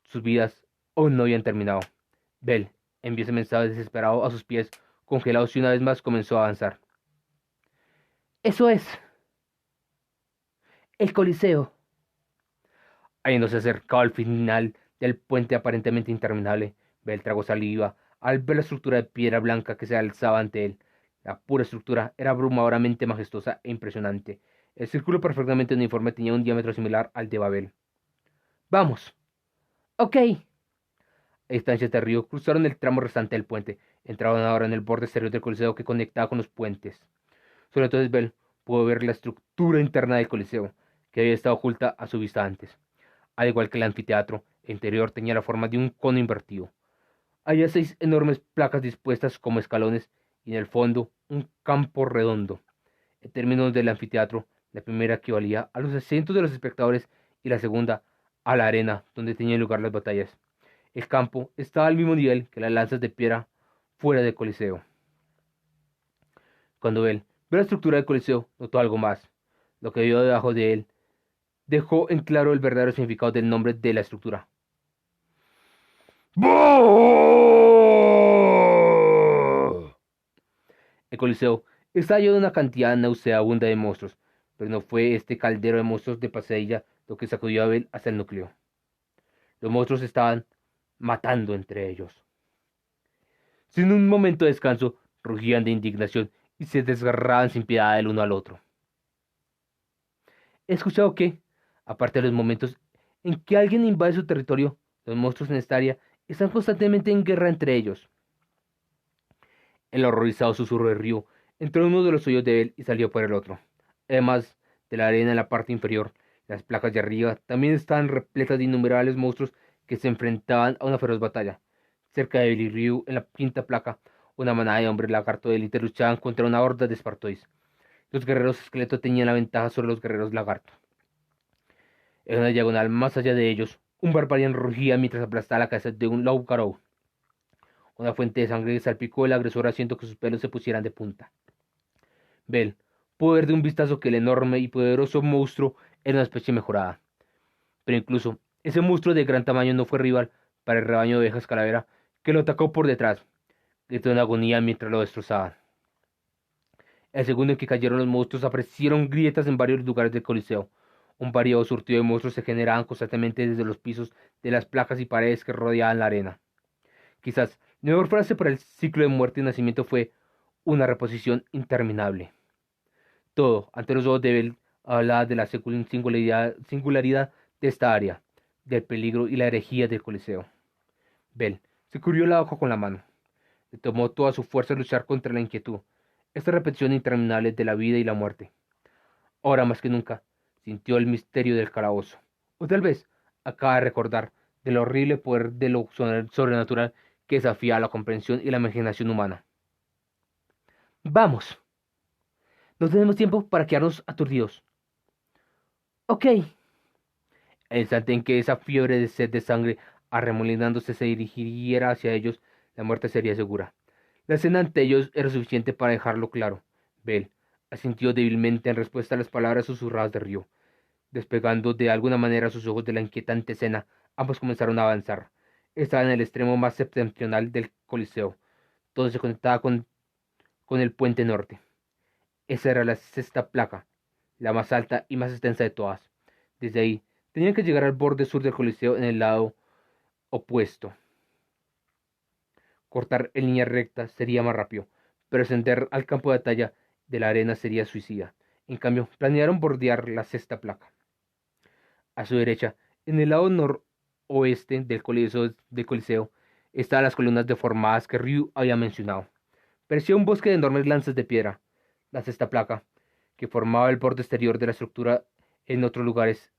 Sus vidas aún no habían terminado. Bell envió ese mensaje desesperado a sus pies congelados y una vez más comenzó a avanzar. Eso es. El Coliseo. Habiéndose acercado al final del puente aparentemente interminable, Bell tragó saliva al ver la estructura de piedra blanca que se alzaba ante él. La pura estructura era abrumadoramente majestuosa e impresionante. El círculo perfectamente uniforme tenía un diámetro similar al de Babel. Vamos. Ok. A distancias de río cruzaron el tramo restante del puente. Entraron ahora en el borde exterior del coliseo que conectaba con los puentes. Solo entonces Bell pudo ver la estructura interna del coliseo, que había estado oculta a su vista antes. Al igual que el anfiteatro, el interior tenía la forma de un cono invertido. Había 6 enormes placas dispuestas como escalones y en el fondo un campo redondo. En términos del anfiteatro, la primera equivalía a los asientos de los espectadores y la segunda a la arena donde tenían lugar las batallas. El campo estaba al mismo nivel que las lanzas de piedra fuera del coliseo. Cuando él vio la estructura del coliseo, notó algo más. Lo que vio debajo de él dejó en claro el verdadero significado del nombre de la estructura. El coliseo estaba lleno de una cantidad nauseabunda de monstruos, pero no fue este caldero de monstruos de pesadilla lo que sacudió a Bell hasta el núcleo. Los monstruos estaban matando entre ellos. Sin un momento de descanso, rugían de indignación y se desgarraban sin piedad el uno al otro. He escuchado que, aparte de los momentos en que alguien invade su territorio, los monstruos en esta área están constantemente en guerra entre ellos. El horrorizado susurro de Ryu entró en uno de los hoyos de él y salió por el otro. Además de la arena en la parte inferior, las placas de arriba también estaban repletas de innumerables monstruos que se enfrentaban a una feroz batalla. Cerca de Billy Ryu, en la quinta placa, una manada de hombres lagarto de élite luchaban contra una horda de espartois. Los guerreros esqueleto tenían la ventaja sobre los guerreros lagarto. En una diagonal más allá de ellos, un barbarian rugía mientras aplastaba la cabeza de un Lougarou. Una fuente de sangre salpicó el agresor haciendo que sus pelos se pusieran de punta. Bell pudo ver de un vistazo que el enorme y poderoso monstruo era una especie mejorada. Pero incluso ese monstruo de gran tamaño no fue rival para el rebaño de ovejas calavera que lo atacó por detrás. Gritó en agonía mientras lo destrozaban. El segundo en que cayeron los monstruos aparecieron grietas en varios lugares del coliseo. Un variado surtido de monstruos se generaban constantemente desde los pisos de las placas y paredes que rodeaban la arena. Quizás la mejor frase para el ciclo de muerte y nacimiento fue una reposición interminable. Todo, ante los ojos de Bell, hablaba de la singularidad de esta área, del peligro y la herejía del coliseo. Bell se cubrió la boca con la mano. Le tomó toda su fuerza luchar contra la inquietud, esta repetición interminable de la vida y la muerte. Ahora más que nunca, sintió el misterio del calabozo. O tal vez acaba de recordar del horrible poder de lo sobrenatural que desafía la comprensión y la imaginación humana. Vamos. No tenemos tiempo para quedarnos aturdidos. Ok. El instante en que esa fiebre de sed de sangre arremolinándose se dirigiera hacia ellos, la muerte sería segura. La escena ante ellos era suficiente para dejarlo claro. Bell asintió débilmente en respuesta a las palabras susurradas de Ryu. Despegando de alguna manera sus ojos de la inquietante escena, ambos comenzaron a avanzar. Estaba en el extremo más septentrional del coliseo, donde se conectaba con el puente norte. Esa era la sexta placa, la más alta y más extensa de todas. Desde ahí, tenían que llegar al borde sur del coliseo en el lado opuesto. Cortar en línea recta sería más rápido, pero ascender al campo de batalla de la arena sería suicida. En cambio, planearon bordear la sexta placa. A su derecha, en el lado noroeste del coliseo, estaban las columnas deformadas que Ryu había mencionado. Parecía un bosque de enormes lanzas de piedra. La sexta placa, que formaba el borde exterior de la estructura, en otros lugares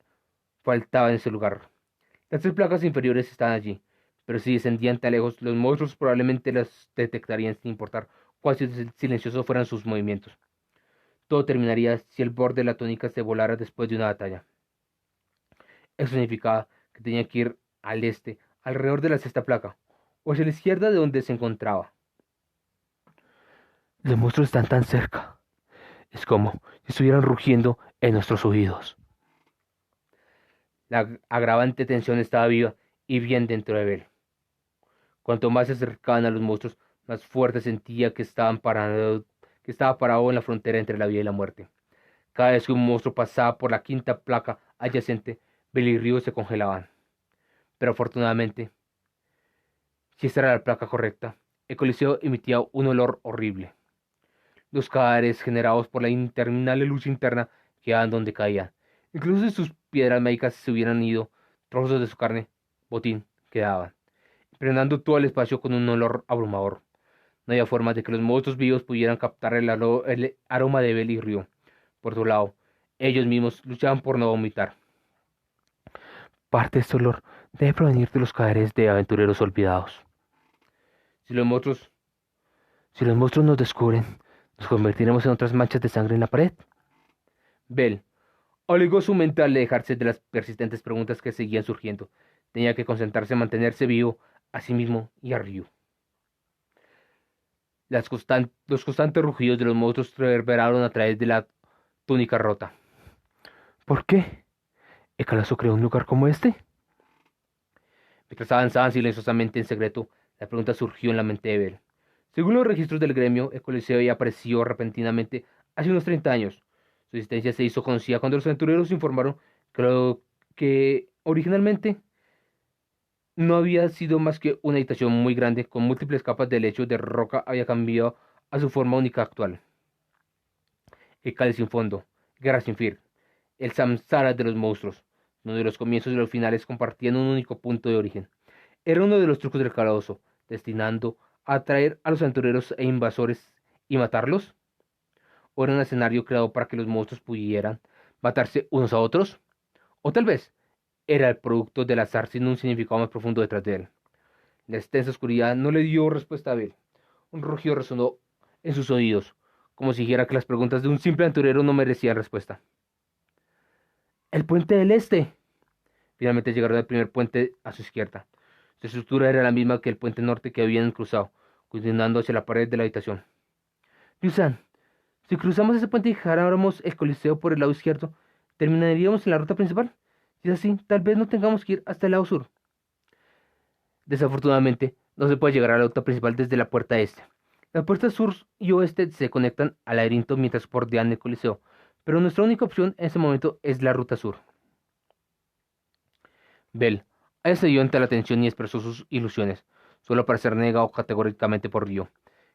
faltaba en ese lugar. Las tres placas inferiores estaban allí, pero si descendían tan lejos, los monstruos probablemente las detectarían sin importar cuán silenciosos fueran sus movimientos. Todo terminaría si el borde de la tónica se volara después de una batalla. Eso significaba que tenía que ir al este, alrededor de la sexta placa, o hacia la izquierda de donde se encontraba. Los monstruos están tan cerca. Es como si estuvieran rugiendo en nuestros oídos. La agravante tensión estaba viva y bien dentro de él. Cuanto más se acercaban a los monstruos, más fuerte sentía que estaba parado en la frontera entre la vida y la muerte. Cada vez que un monstruo pasaba por la quinta placa adyacente, Bel y Ryu se congelaban. Pero afortunadamente, si esta era la placa correcta, el coliseo emitía un olor horrible. Los cadáveres generados por la interminable luz interna quedaban donde caían. Incluso si sus piedras mágicas se hubieran ido, trozos de su carne, botín, quedaban, impregnando todo el espacio con un olor abrumador. No había forma de que los monstruos vivos pudieran captar el aroma de Bel y Ryu. Por su lado, ellos mismos luchaban por no vomitar. Parte de este olor debe provenir de los cadáveres de aventureros olvidados. Si los monstruos... Si los monstruos nos descubren, nos convertiremos en otras manchas de sangre en la pared. Bel obligó su mente a alejarse de las persistentes preguntas que seguían surgiendo. Tenía que concentrarse en mantenerse vivo a sí mismo y a Ryu. Los constantes rugidos de los monstruos reverberaron a través de la túnica rota. ¿Por qué? ¿El calazo creó un lugar como este? Mientras avanzaban silenciosamente en secreto, la pregunta surgió en la mente de Bell. Según los registros del gremio, el Coliseo ya apareció repentinamente hace unos 30 años. Su existencia se hizo conocida cuando los aventureros informaron que originalmente no había sido más que una habitación muy grande con múltiples capas de lecho de roca había cambiado a su forma única actual. El cáliz sin fondo, guerra sin fin, el samsara de los monstruos, donde los comienzos y los finales compartían un único punto de origen. Era uno de los trucos del calabozo, destinando a atraer a los aventureros e invasores y matarlos. ¿O era un escenario creado para que los monstruos pudieran matarse unos a otros? O tal vez era el producto del azar sin un significado más profundo detrás de él. La extensa oscuridad no le dio respuesta a Abel. Un rugido resonó en sus oídos, como si dijera que las preguntas de un simple aventurero no merecían respuesta. El puente del este. Finalmente llegaron al primer puente a su izquierda. Su estructura era la misma que el puente norte que habían cruzado, continuando hacia la pared de la habitación. Ryusan, si cruzamos ese puente y jaláramos el coliseo por el lado izquierdo, ¿terminaríamos en la ruta principal? Si es así, tal vez no tengamos que ir hasta el lado sur. Desafortunadamente, no se puede llegar a la ruta principal desde la puerta este. Las puertas sur y oeste se conectan al laberinto mientras bordean el coliseo, pero nuestra única opción en este momento es la ruta sur. Bell accedió ante la tensión y expresó sus ilusiones, solo para ser negado categóricamente por Ryo.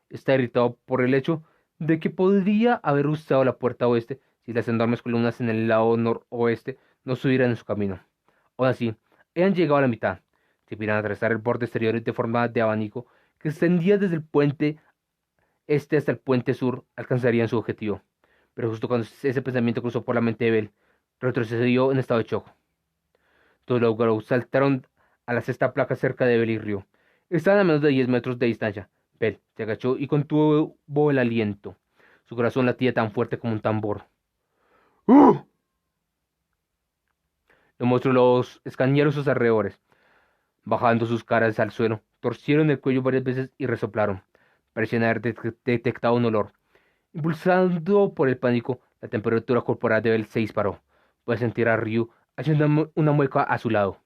Está irritado por el hecho de que podría haber usado la puerta oeste si las enormes columnas en el lado noroeste no estuvieran en su camino. Aún así, habían llegado a la mitad. Si pudieran atravesar el borde exterior de forma de abanico que se extendía desde el puente este hasta el puente sur, alcanzarían su objetivo. Pero justo cuando ese pensamiento cruzó por la mente de Bell, retrocedió en estado de shock. Todos los Garou saltaron a la sexta placa cerca de Bell y Ryu. Estaban a menos de 10 metros de distancia. Bell se agachó y contuvo el aliento. Su corazón latía tan fuerte como un tambor. ¡Uh! Los monstruos los escanearon sus alrededores, bajando sus caras al suelo, torcieron el cuello varias veces y resoplaron. Parecían haber detectado un olor. Impulsado por el pánico, la temperatura corporal de Bell se disparó. Puede sentir a Ryu haciendo una mueca a su lado.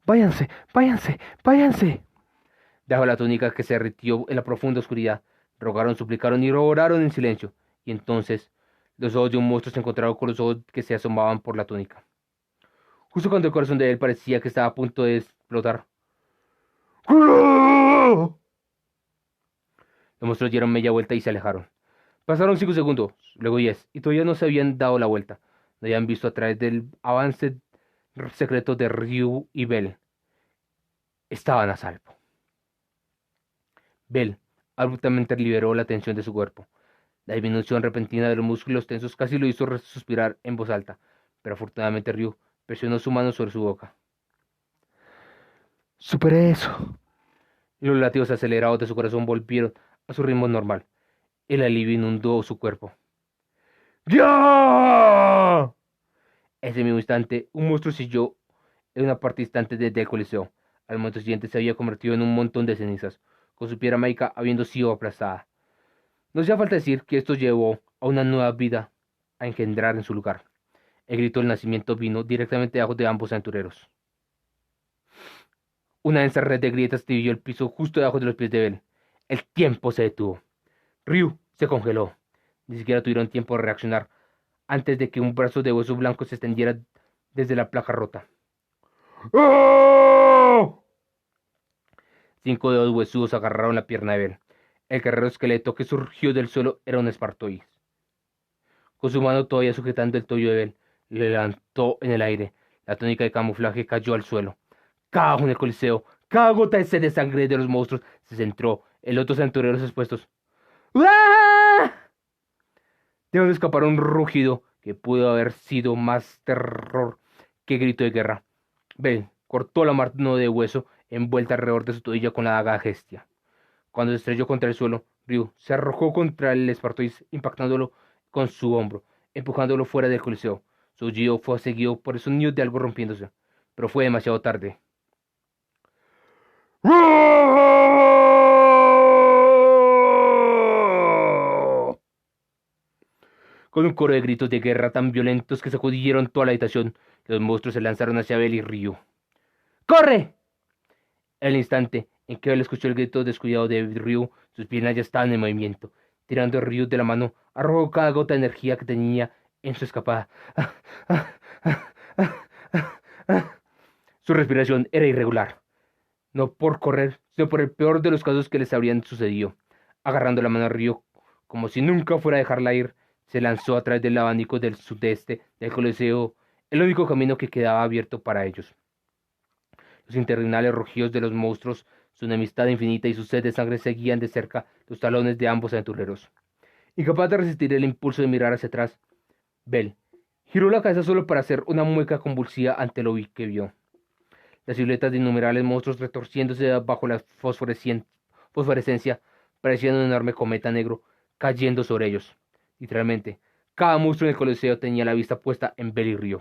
¡Váyanse! ¡Váyanse! ¡Váyanse! Debajo de la túnica que se derritió en la profunda oscuridad, rogaron, suplicaron y oraron en silencio. Y entonces los ojos de un monstruo se encontraron con los ojos que se asomaban por la túnica. Justo cuando el corazón de él parecía que estaba a punto de explotar, los monstruos dieron media vuelta y se alejaron. Pasaron 5 segundos, luego 10, y todavía no se habían dado la vuelta. No habían visto a través del avance secreto de Ryu y Bell. Estaban a salvo. Bell abruptamente liberó la tensión de su cuerpo. La disminución repentina de los músculos tensos casi lo hizo suspirar en voz alta, pero afortunadamente Ryu presionó su mano sobre su boca. Superé eso. Y los latidos acelerados de su corazón volvieron a su ritmo normal. El alivio inundó su cuerpo. ¡Ya! Ese mismo instante, un monstruo siguió en una parte distante desde el coliseo. Al momento siguiente se había convertido en un montón de cenizas, con su piedra mágica habiendo sido aplastada. No hacía falta decir que esto llevó a una nueva vida a engendrar en su lugar. El grito del nacimiento vino directamente debajo de ambos aventureros. Una densa red de grietas dividió el piso justo debajo de los pies de Bell. El tiempo se detuvo. Ryu se congeló. Ni siquiera tuvieron tiempo de reaccionar antes de que un brazo de hueso blanco se extendiera desde la placa rota. ¡Oh! 5 dedos huesudos agarraron la pierna de Bell. El guerrero esqueleto que surgió del suelo era un espartoide. Con su mano todavía sujetando el tobillo de Bell, le levantó en el aire. La túnica de camuflaje cayó al suelo. Cada uno en el coliseo, cada gota de sed de sangre de los monstruos se centró en los dos aventureros expuestos. ¡Ah! De donde escaparon un rugido que pudo haber sido más terror que grito de guerra. Bell cortó la mano de hueso envuelta alrededor de su tobillo con la daga Gestia. Cuando se estrelló contra el suelo, Ryu se arrojó contra el espartoide, impactándolo con su hombro, empujándolo fuera del coliseo. Su aullido fue seguido por el sonido de algo rompiéndose, pero fue demasiado tarde. Con un coro de gritos de guerra tan violentos que sacudieron toda la habitación, los monstruos se lanzaron hacia Bell y Ryu. ¡Corre! En el instante en que Bell escuchó el grito descuidado de Ryu, sus piernas ya estaban en movimiento. Tirando a Ryu de la mano, arrojó cada gota de energía que tenía en su escapada. Su respiración era irregular. No por correr, sino por el peor de los casos que les habrían sucedido. Agarrando la mano a Ryu, como si nunca fuera a dejarla ir, se lanzó a través del abanico del sudeste del coliseo, el único camino que quedaba abierto para ellos. Los interminables rugidos de los monstruos, su enemistad infinita y su sed de sangre seguían de cerca los talones de ambos aventureros. Incapaz de resistir el impulso de mirar hacia atrás, Bell giró la cabeza solo para hacer una mueca convulsiva ante lo que vio. Las siluetas de innumerables monstruos retorciéndose bajo la fosforescencia parecían un enorme cometa negro cayendo sobre ellos. Literalmente, cada monstruo en el coliseo tenía la vista puesta en Bell y Ryu.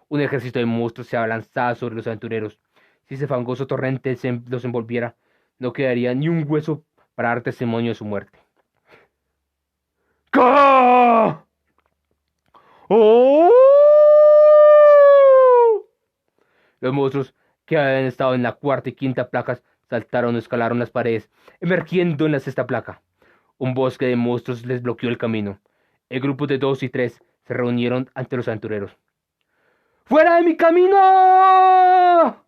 Un ejército de monstruos se abalanzaba sobre los aventureros. Si ese fangoso torrente los envolviera, no quedaría ni un hueso para dar testimonio de su muerte. ¡Ca! ¡Oh! Los monstruos que habían estado en la cuarta y quinta placas saltaron o escalaron las paredes, emergiendo en la sexta placa. Un bosque de monstruos les bloqueó el camino. El grupo de 2 y 3 se reunieron ante los aventureros. ¡Fuera de mi camino!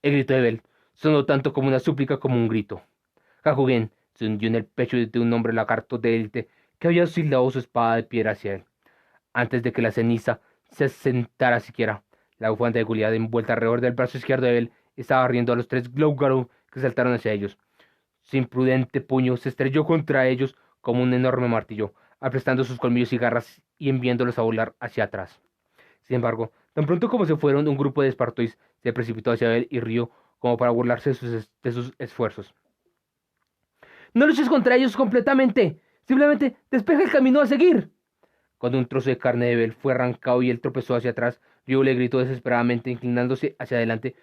El grito de Bell sonó tanto como una súplica como un grito. Hakugen se hundió en el pecho de un hombre lagarto de élite que había oscilado su espada de piedra hacia él. Antes de que la ceniza se asentara siquiera, la bufanda de Goliath envuelta alrededor del brazo izquierdo de Bell estaba riendo a los 3 Glowgarou que saltaron hacia ellos. Su imprudente puño se estrelló contra ellos como un enorme martillo, aplastando sus colmillos y garras y enviándolos a volar hacia atrás. Sin embargo, tan pronto como se fueron, un grupo de espartois se precipitó hacia Bell y Ryu como para burlarse de sus esfuerzos. ¡No luches contra ellos completamente! ¡Simplemente despeja el camino a seguir! Cuando un trozo de carne de Bell fue arrancado y él tropezó hacia atrás, Ryu le gritó desesperadamente, inclinándose hacia adelante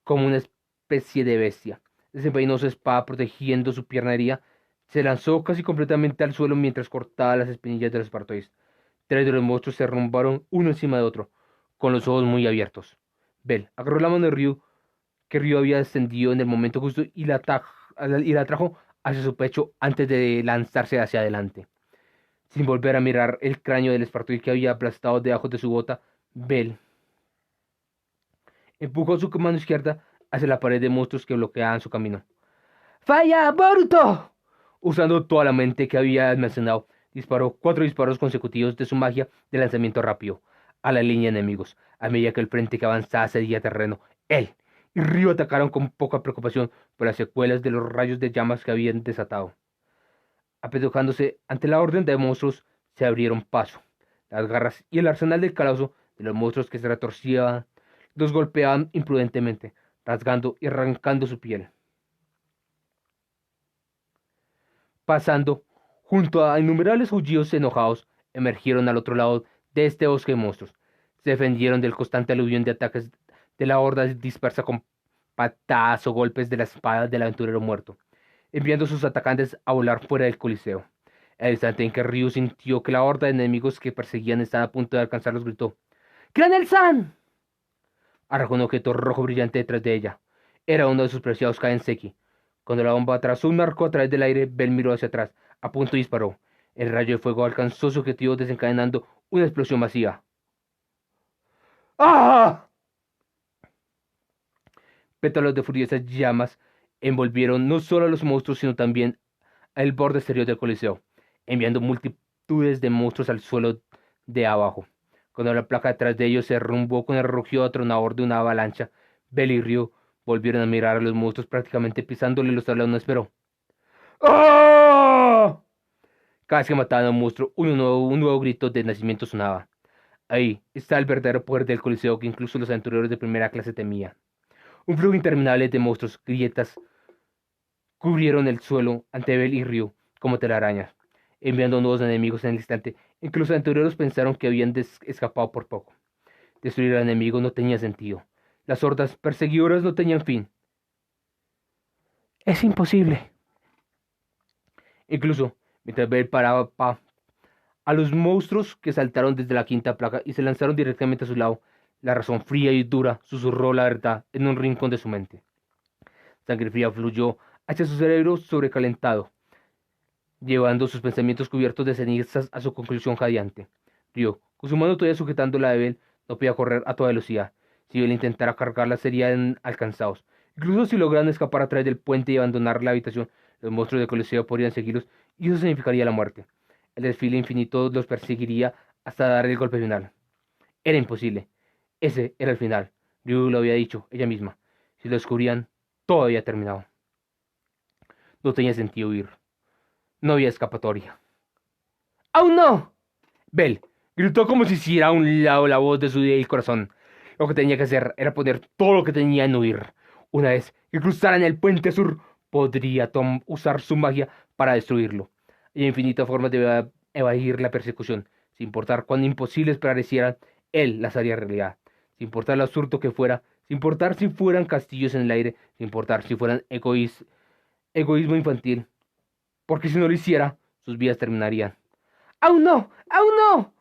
como una especie de bestia. Desenvainó su espada protegiendo su pierna herida. Se lanzó casi completamente al suelo mientras cortaba las espinillas de los espartois. 3 de los monstruos se arrumbaron uno encima de otro, con los ojos muy abiertos. Bell agarró la mano de Ryu, que Ryu había descendido en el momento justo, y la trajo hacia su pecho antes de lanzarse hacia adelante. Sin volver a mirar el cráneo del espartoide que había aplastado debajo de su bota, Bell empujó su mano izquierda hacia la pared de monstruos que bloqueaban su camino. ¡Falla, Boruto! Usando toda la mente que había almacenado, disparó 4 disparos consecutivos de su magia de lanzamiento rápido a la línea de enemigos. A medida que el frente que avanzaba cedía terreno, él y Ryu atacaron con poca preocupación por las secuelas de los rayos de llamas que habían desatado. Apetrojándose ante la orden de monstruos, se abrieron paso. Las garras y el arsenal del calabozo de los monstruos que se retorcían, los golpeaban imprudentemente, rasgando y arrancando su piel. Pasando junto a innumerables aullidos enojados, emergieron al otro lado de este bosque de monstruos. Se defendieron del constante aluvión de ataques de la horda dispersa con patadas o golpes de la espada del aventurero muerto, enviando a sus atacantes a volar fuera del coliseo. El instante en que Ryu sintió que la horda de enemigos que perseguían estaba a punto de alcanzarlos, gritó: ¡Granel-san! Arrojó un objeto rojo brillante detrás de ella. Era uno de sus preciados Kaenseki. Cuando la bomba trazó un arco a través del aire, Bell miró hacia atrás, a punto y disparó. El rayo de fuego alcanzó su objetivo desencadenando una explosión masiva. ¡Ah! Pétalos de furiosas llamas envolvieron no solo a los monstruos, sino también al borde exterior del coliseo, enviando multitudes de monstruos al suelo de abajo. Cuando la placa detrás de ellos se derrumbó con el rugido atronador de una avalancha, Bell y Ryu volvieron a mirar a los monstruos prácticamente pisándole los talones, pero... ¡Ah! Cada vez que mataban a un monstruo, un nuevo grito de nacimiento sonaba. Ahí está el verdadero poder del coliseo que incluso los aventureros de primera clase temían. Un flujo interminable de monstruos, grietas, cubrieron el suelo ante Bell y Ryu como telarañas, enviando nuevos enemigos en el instante en que los aventureros pensaron que habían escapado por poco. Destruir al enemigo no tenía sentido. Las hordas perseguidoras no tenían fin. Es imposible. Incluso, mientras Bell paraba a los monstruos que saltaron desde la quinta placa y se lanzaron directamente a su lado, la razón fría y dura susurró la verdad en un rincón de su mente. Sangre fría fluyó hacia su cerebro sobrecalentado, llevando sus pensamientos cubiertos de cenizas a su conclusión jadeante. Ryu, con su mano todavía sujetando la de Bell, no podía correr a toda velocidad. Si Bell intentara cargarla, serían alcanzados. Incluso si lograran escapar a través del puente y abandonar la habitación, los monstruos del coliseo podrían seguirlos y eso significaría la muerte. El desfile infinito los perseguiría hasta dar el golpe final. Era imposible. Ese era el final. Ryu lo había dicho, ella misma. Si lo descubrían, todo había terminado. No tenía sentido huir. No había escapatoria. ¡Aún no! Bell gritó como si hiciera a un lado la voz de su débil corazón. Lo que tenía que hacer era poner todo lo que tenía en huir. Una vez que cruzaran el puente sur, podría usar su magia para destruirlo. Hay infinitas formas de evadir la persecución, sin importar cuán imposibles parecieran, él las haría realidad. Sin importar lo absurdo que fuera, sin importar si fueran castillos en el aire, sin importar si fueran egoísmo infantil. Porque si no lo hiciera, sus vidas terminarían. ¡Aún no! ¡Aún no!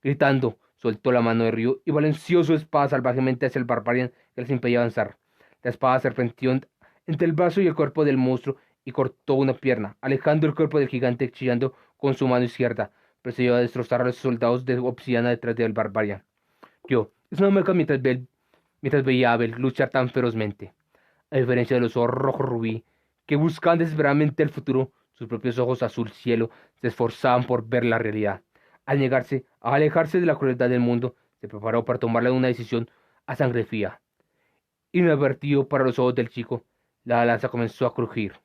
Gritando, soltó la mano de Ryu y balanceó su espada salvajemente hacia el barbarian que les impedía avanzar. La espada serpenteó entre el brazo y el cuerpo del monstruo y cortó una pierna, alejando el cuerpo del gigante chillando con su mano izquierda. Procedió a destrozar a los soldados de obsidiana detrás del barbarian. Yo, es una mueca mientras veía a Abel luchar tan ferozmente. A diferencia de los ojos rojos rubí, que buscaban desesperadamente el futuro, sus propios ojos azul cielo se esforzaban por ver la realidad. Al negarse a alejarse de la crueldad del mundo, se preparó para tomarle una decisión a sangre fría. Inadvertido para los ojos del chico, la lanza comenzó a crujir.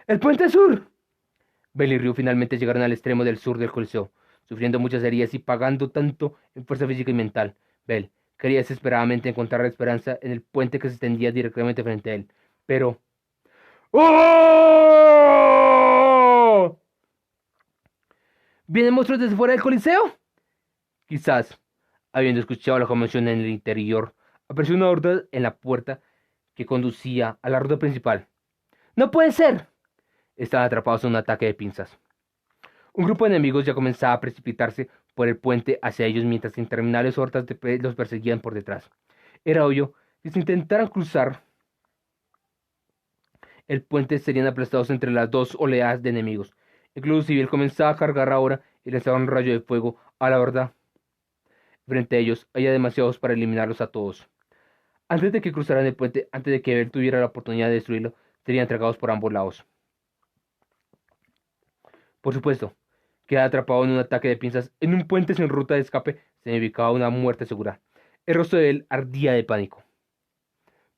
¡El puente sur! Bell y Ryu finalmente llegaron al extremo del sur del coliseo, sufriendo muchas heridas y pagando tanto en fuerza física y mental. Bell quería desesperadamente encontrar esperanza en el puente que se extendía directamente frente a él, pero... ¡Oh! ¿Vienen monstruos desde fuera del coliseo? Quizás, habiendo escuchado la conmoción en el interior, apareció una horda en la puerta que conducía a la ruta principal. ¡No puede ser! Estaban atrapados en un ataque de pinzas. Un grupo de enemigos ya comenzaba a precipitarse por el puente hacia ellos mientras interminables hordas los perseguían por detrás. Era obvio que si intentaran cruzar el puente serían aplastados entre las dos oleadas de enemigos. Incluso si él comenzaba a cargar ahora y lanzaba un rayo de fuego a la horda, frente a ellos había demasiados para eliminarlos a todos. Antes de que cruzaran el puente, antes de que él tuviera la oportunidad de destruirlo, serían entregados por ambos lados. Por supuesto, quedar atrapado en un ataque de pinzas en un puente sin ruta de escape significaba una muerte segura. El rostro de él ardía de pánico.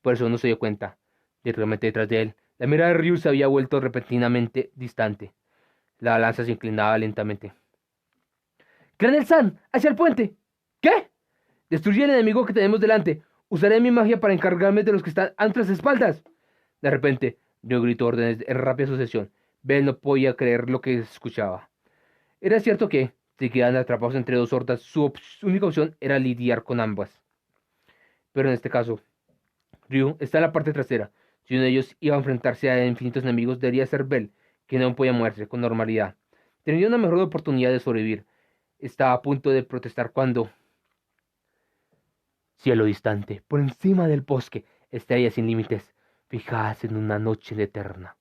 Por eso no se dio cuenta. Directamente detrás de él, la mirada de Ryu se había vuelto repentinamente distante. La lanza se inclinaba lentamente. ¡Granel-san! ¡Hacia el puente! ¿Qué? Destruye al enemigo que tenemos delante. Usaré mi magia para encargarme de los que están a nuestras espaldas. De repente, Ryu gritó órdenes en rápida sucesión. Bell no podía creer lo que escuchaba. Era cierto que, si quedaban atrapados entre dos hordas, su única opción era lidiar con ambas. Pero en este caso, Ryu está en la parte trasera. Si uno de ellos iba a enfrentarse a infinitos enemigos, debería ser Bell, que no podía moverse con normalidad. Tenía una mejor oportunidad de sobrevivir. Estaba a punto de protestar cuando... Cielo distante, por encima del bosque, estrellas sin límites, fijadas en una noche eterna.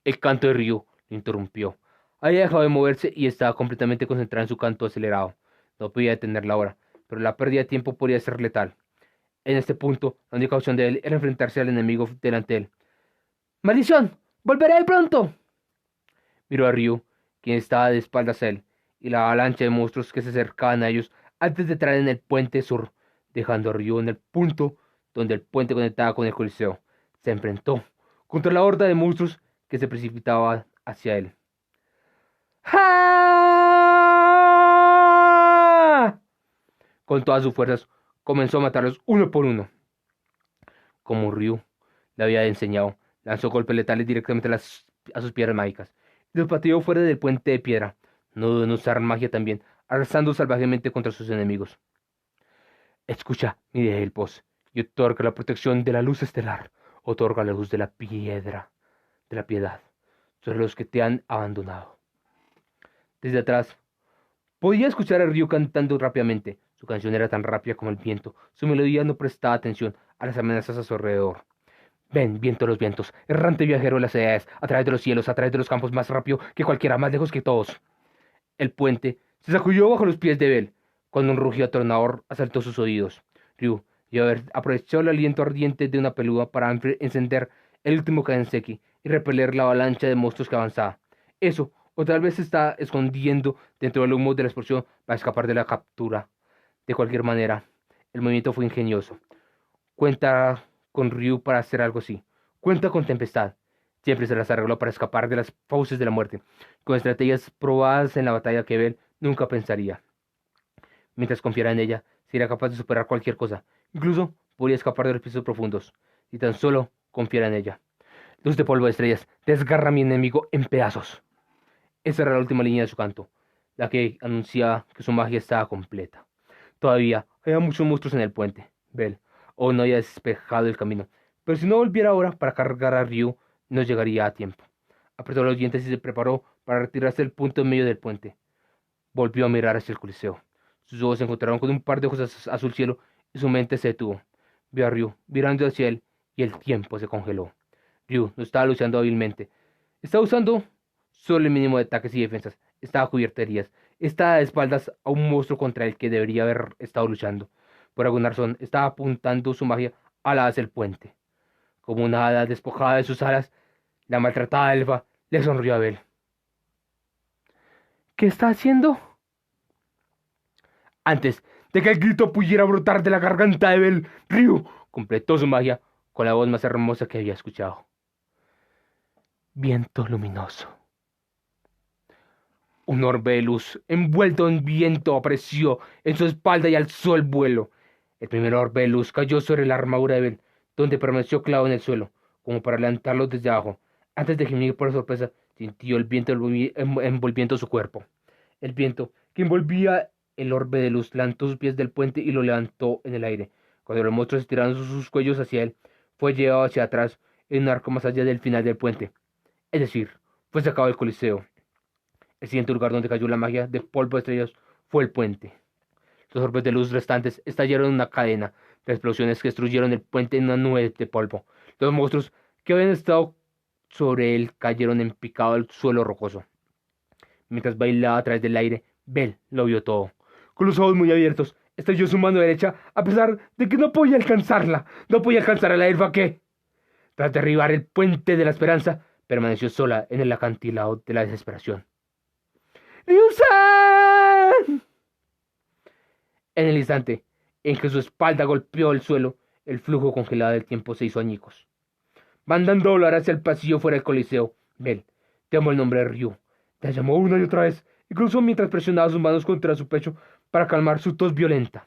El canto de Ryu lo interrumpió. Había dejado de moverse y estaba completamente concentrado en su canto acelerado. No podía detenerla ahora, pero la pérdida de tiempo podría ser letal. En este punto, la única opción de él era enfrentarse al enemigo delante de él. ¡Maldición! ¡Volveré pronto! Miró a Ryu, quien estaba de espaldas a él, y la avalancha de monstruos que se acercaban a ellos antes de entrar en el puente sur, dejando a Ryu en el punto donde el puente conectaba con el Coliseo. Se enfrentó contra la horda de monstruos que se precipitaba hacia él. ¡Ja! Con todas sus fuerzas, comenzó a matarlos uno por uno. Como Ryu le había enseñado, lanzó golpes letales directamente a sus piedras mágicas y los pateó fuera del puente de piedra. No dudó en usar magia también, arrasando salvajemente contra sus enemigos. Escucha, mi Delpos, y otorga la protección de la luz estelar, otorga la luz de la piedra, de la piedad, sobre los que te han abandonado. Desde atrás, podía escuchar a Ryu cantando rápidamente. Su canción era tan rápida como el viento. Su melodía no prestaba atención a las amenazas a su alrededor. Ven, viento de los vientos, errante viajero de las edades, a través de los cielos, a través de los campos, más rápido que cualquiera, más lejos que todos. El puente se sacudió bajo los pies de Bell, cuando un rugido atronador asaltó sus oídos. Ryu aprovechó el aliento ardiente de una peluda para encender el último Kenseki y repeler la avalancha de monstruos que avanzaba. Eso, o tal vez se está escondiendo dentro del humo de la explosión para escapar de la captura. De cualquier manera, el movimiento fue ingenioso. Cuenta con Ryu para hacer algo así. Cuenta con Tempestad. Siempre se las arregló para escapar de las fauces de la muerte, con estrategias probadas en la batalla que Bell nunca pensaría. Mientras confiara en ella, sería capaz de superar cualquier cosa. Incluso podría escapar de los pisos profundos, si tan solo confiara en ella. Luz de polvo de estrellas, desgarra a mi enemigo en pedazos. Esa era la última línea de su canto, la que anunciaba que su magia estaba completa. Todavía había muchos monstruos en el puente. Bell aún no había despejado el camino, pero si no volviera ahora para cargar a Ryu, no llegaría a tiempo. Apretó los dientes y se preparó para retirarse del punto en medio del puente. Volvió a mirar hacia el Coliseo. Sus ojos se encontraron con un par de ojos azul cielo y su mente se detuvo. Vio a Ryu mirando hacia él y el tiempo se congeló. Ryu no estaba luchando hábilmente. Estaba usando solo el mínimo de ataques y defensas. Estaba cubierto de heridas. Estaba de espaldas a un monstruo contra el que debería haber estado luchando. Por alguna razón, estaba apuntando su magia a la hacia el puente. Como una hada despojada de sus alas, la maltratada elfa le sonrió a Bell. ¿Qué está haciendo? Antes de que el grito pudiera brotar de la garganta de Bell, Ryu completó su magia con la voz más hermosa que había escuchado. Viento luminoso. Un orbe de luz envuelto en viento apareció en su espalda y alzó el vuelo. El primer orbe de luz cayó sobre la armadura de Bell, donde permaneció clavado en el suelo, como para levantarlo desde abajo. Antes de gemir por sorpresa, sintió el viento envolviendo su cuerpo. El viento que envolvía el orbe de luz levantó sus pies del puente y lo levantó en el aire. Cuando los monstruos estiraron sus cuellos hacia él, fue llevado hacia atrás en un arco más allá del final del puente. Es decir, fue sacado del Coliseo. El siguiente lugar donde cayó la magia de polvo de estrellas fue el puente. Los orbes de luz restantes estallaron en una cadena de explosiones que destruyeron el puente en una nube de polvo. Los monstruos que habían estado sobre él cayeron en picado al suelo rocoso. Mientras bailaba a través del aire, Bell lo vio todo. Con los ojos muy abiertos, estalló su mano derecha a pesar de que no podía alcanzarla. No podía alcanzar a la elfa que, tras derribar el puente de la esperanza, permaneció sola en el acantilado de la desesperación. ¡Ryu-san! En el instante en que su espalda golpeó el suelo, el flujo congelado del tiempo se hizo añicos. Mandando a volar hacia el pasillo fuera del Coliseo, Bell llamó el nombre de Ryu. La llamó una y otra vez. incluso mientras presionaba sus manos contra su pecho para calmar su tos violenta.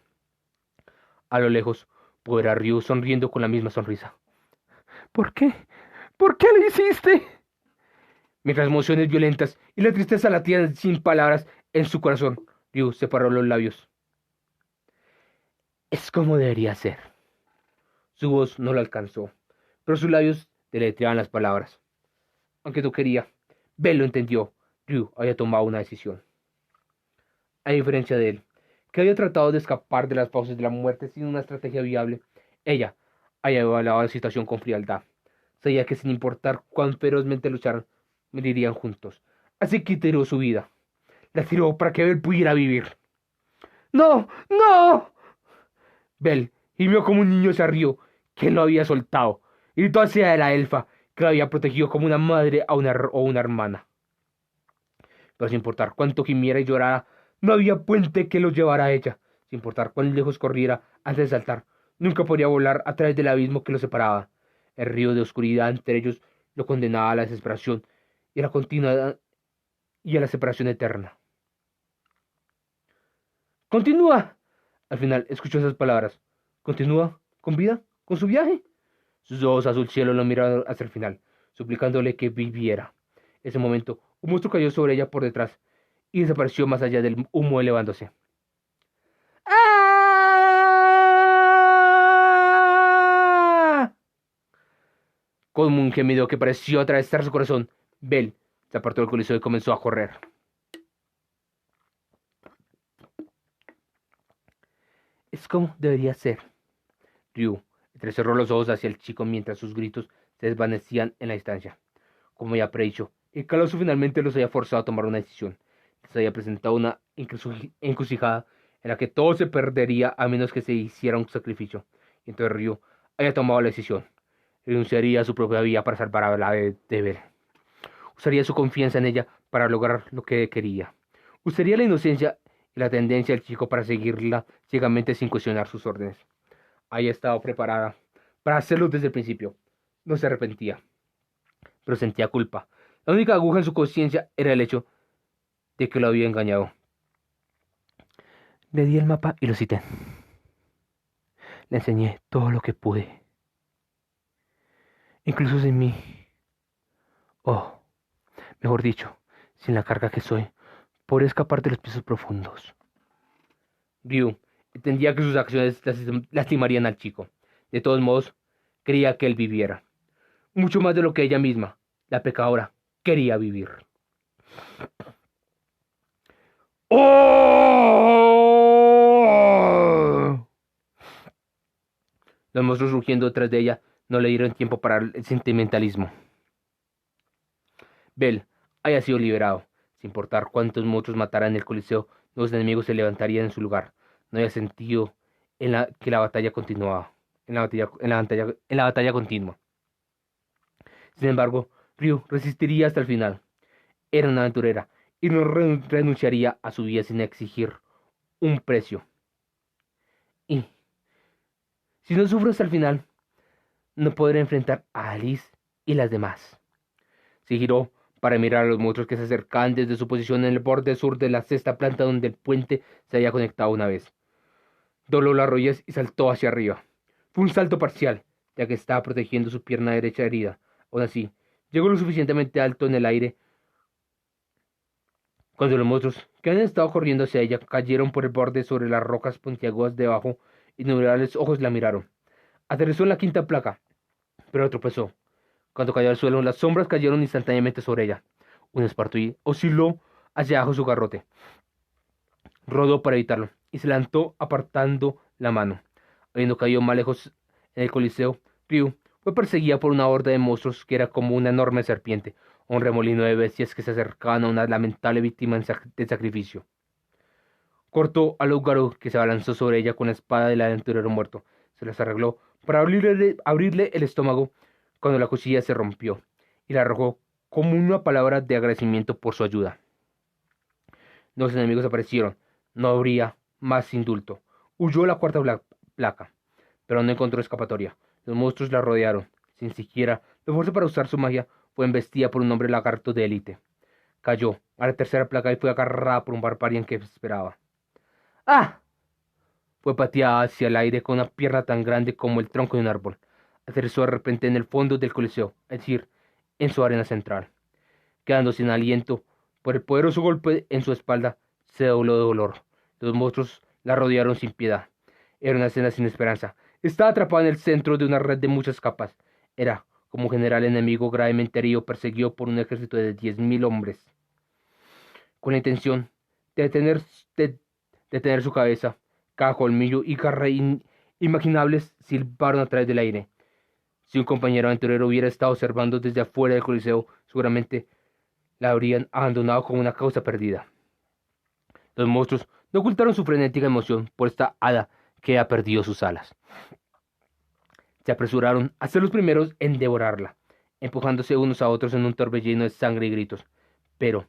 A lo lejos, pudo ver a Ryu sonriendo con la misma sonrisa. ¿Por qué? ¿Por qué lo hiciste? Mientras emociones violentas y la tristeza latían sin palabras en su corazón, Ryu separó los labios. Es como debería ser. Su voz no lo alcanzó, pero sus labios deletreaban las palabras. Aunque no quería, Bell lo entendió. Ryu había tomado una decisión. A diferencia de él, que había tratado de escapar de las fauces de la muerte sin una estrategia viable, ella había evaluado la situación con frialdad. Sabía que sin importar cuán ferozmente lucharan, morirían juntos. Así que tiró su vida. La tiró para que Bell pudiera vivir. ¡No! ¡No! Bell gimió como un niño hacia Ryu, que lo había soltado, y gritó hacia la elfa, que lo había protegido como una madre o una hermana. Pero sin importar cuánto gimiera y llorara, no había puente que lo llevara a ella. Sin importar cuán lejos corriera antes de saltar, nunca podría volar a través del abismo que lo separaba. El río de oscuridad entre ellos lo condenaba a la desesperación y a la continua y a la separación eterna. ¡Continúa! Al final escuchó esas palabras. ¿Continúa? ¿Con vida? ¿Con su viaje? Sus ojos azul cielo lo miraron hasta el final, suplicándole que viviera. En ese momento, un monstruo cayó sobre ella por detrás y desapareció más allá del humo elevándose. ¡Ah! Con un gemido que pareció atravesar su corazón, Bell se apartó del coliseo y comenzó a correr. Es como debería ser. Ryu entrecerró los ojos hacia el chico mientras sus gritos se desvanecían en la distancia. Como ya predicho, el calabozo finalmente los había forzado a tomar una decisión. Les había presentado una encrucijada en la que todo se perdería a menos que se hiciera un sacrificio. Y entonces Ryu había tomado la decisión. Renunciaría a su propia vida para salvar a la de Bell. Usaría su confianza en ella para lograr lo que quería. Usaría la inocencia y la tendencia del chico para seguirla ciegamente sin cuestionar sus órdenes. Había estado preparada para hacerlo desde el principio. No se arrepentía, pero sentía culpa. La única aguja en su conciencia era el hecho de que lo había engañado. Le di el mapa y lo cité. Le enseñé todo lo que pude. Incluso sin mí. Oh, mejor dicho, sin la carga que soy, por escapar de los pisos profundos. Ryu entendía que sus acciones lastimarían al chico. De todos modos, quería que él viviera. Mucho más de lo que ella misma, la pecadora, quería vivir. ¡Oh! Los monstruos rugiendo detrás de ella no le dieron tiempo para el sentimentalismo. Bell había sido liberado. Sin importar cuántos monstruos mataran en el coliseo, los enemigos se levantarían en su lugar. No había sentido que la batalla continuaba. En la batalla continua. Sin embargo, Ryu resistiría hasta el final. Era una aventurera y no renunciaría a su vida sin exigir un precio. Y si no sufro hasta el final, no podré enfrentar a Alice y las demás. Se giró para mirar a los monstruos que se acercaban desde su posición en el borde sur de la sexta planta donde el puente se había conectado una vez. Dobló las rodillas y saltó hacia arriba. Fue un salto parcial, ya que estaba protegiendo su pierna derecha herida. Aún así, llegó lo suficientemente alto en el aire cuando los monstruos que habían estado corriendo hacia ella cayeron por el borde sobre las rocas puntiagudas debajo. Innumerables ojos la miraron. Aterrizó en la quinta placa, pero tropezó. Cuando cayó al suelo, las sombras cayeron instantáneamente sobre ella. Un espartuí osciló hacia abajo su garrote. Rodó para evitarlo y se lanzó apartando la mano. Habiendo caído más lejos en el coliseo, Ryu fue perseguida por una horda de monstruos que era como una enorme serpiente, o un remolino de bestias que se acercaban a una lamentable víctima de sacrificio. Cortó al Loup-Garou que se abalanzó sobre ella con la espada del aventurero muerto. Se las arregló para abrirle el estómago cuando la cuchilla se rompió y la arrojó como una palabra de agradecimiento por su ayuda. Los enemigos aparecieron. No habría más indulto. Huyó a la cuarta placa, pero no encontró escapatoria. Los monstruos la rodearon. Sin siquiera esfuerzo para usar su magia, fue embestida por un hombre lagarto de élite. Cayó a la tercera placa y fue agarrada por un barbarian que esperaba. ¡Ah! Fue pateada hacia el aire con una pierna tan grande como el tronco de un árbol. Aterrizó de repente en el fondo del coliseo, es decir, en su arena central. Quedando sin aliento por el poderoso golpe en su espalda, se dobló de dolor. Los monstruos la rodearon sin piedad. Era una escena sin esperanza. Estaba atrapada en el centro de una red de muchas capas. Era como un general enemigo gravemente herido, perseguido por un ejército de 10.000 hombres. Con la intención de detener su cabeza, cada colmillo y garra imaginables silbaron a través del aire. Si un compañero aventurero hubiera estado observando desde afuera del coliseo, seguramente la habrían abandonado como una causa perdida. Los monstruos no ocultaron su frenética emoción por esta hada que ha perdido sus alas. Se apresuraron a ser los primeros en devorarla, empujándose unos a otros en un torbellino de sangre y gritos. Pero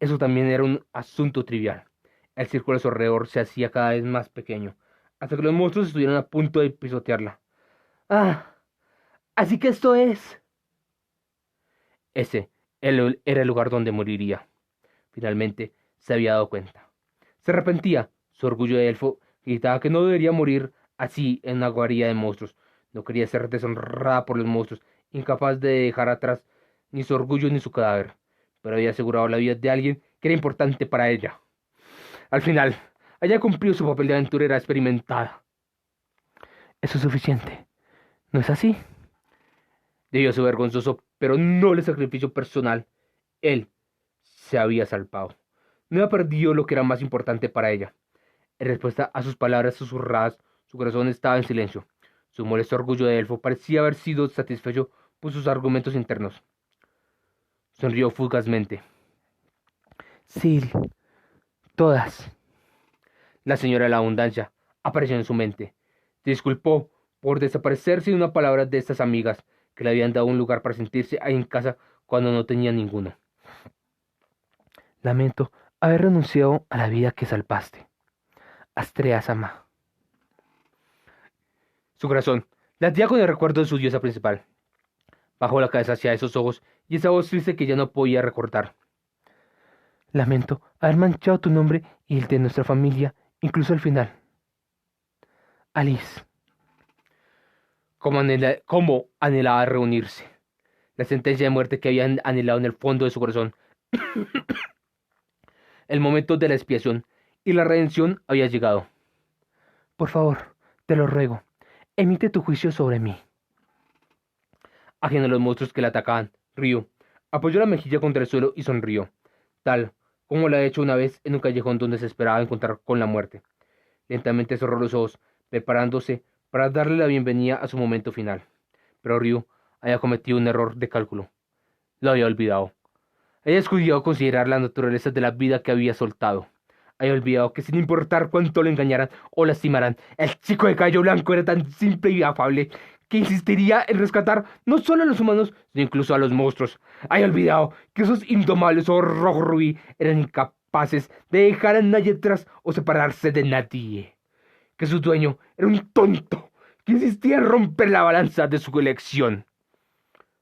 eso también era un asunto trivial. El círculo a su alrededor se hacía cada vez más pequeño, hasta que los monstruos estuvieron a punto de pisotearla. ¡Ah! Así que esto es... Ese era el lugar donde moriría. Finalmente se había dado cuenta. Se arrepentía. Su orgullo de elfo gritaba que no debería morir así en una guarida de monstruos. No quería ser deshonrada por los monstruos, incapaz de dejar atrás ni su orgullo ni su cadáver. Pero había asegurado la vida de alguien que era importante para ella. Al final, haya cumplido su papel de aventurera experimentada. Eso es suficiente, ¿no es así? Debió ser vergonzoso, pero no el sacrificio personal. Él se había salvado. No había perdido lo que era más importante para ella. En respuesta a sus palabras susurradas, su corazón estaba en silencio. Su molesto orgullo de elfo parecía haber sido satisfecho por sus argumentos internos. Sonrió fugazmente. Sil, todas. La señora de la abundancia apareció en su mente. Se disculpó por desaparecer sin una palabra de estas amigas que le habían dado un lugar para sentirse ahí en casa cuando no tenía ninguno. Lamento haber renunciado a la vida que salvaste. Astrea Sama. Su corazón latía con el recuerdo de su diosa principal. Bajó la cabeza hacia esos ojos y esa voz triste que ya no podía recordar. Lamento haber manchado tu nombre y el de nuestra familia, incluso al final. Alice. Cómo anhelaba reunirse. La sentencia de muerte que había anhelado en el fondo de su corazón. El momento de la expiación y la redención había llegado. Por favor, te lo ruego, emite tu juicio sobre mí. Ajeno a los monstruos que la atacaban, Ryu apoyó la mejilla contra el suelo y sonrió, tal como lo había hecho una vez en un callejón donde se esperaba encontrar con la muerte. Lentamente cerró los ojos, preparándose para darle la bienvenida a su momento final. Pero Ryu había cometido un error de cálculo. Lo había olvidado. Había descuidado considerar la naturaleza de la vida que había soltado. Había olvidado que sin importar cuánto lo engañaran o lastimaran, el chico de cabello blanco era tan simple y afable que insistiría en rescatar no solo a los humanos, sino incluso a los monstruos. Había olvidado que esos indomables ojos rojo rubí eran incapaces de dejar a nadie atrás o separarse de nadie. Que su dueño era un tonto que insistía en romper la balanza de su elección.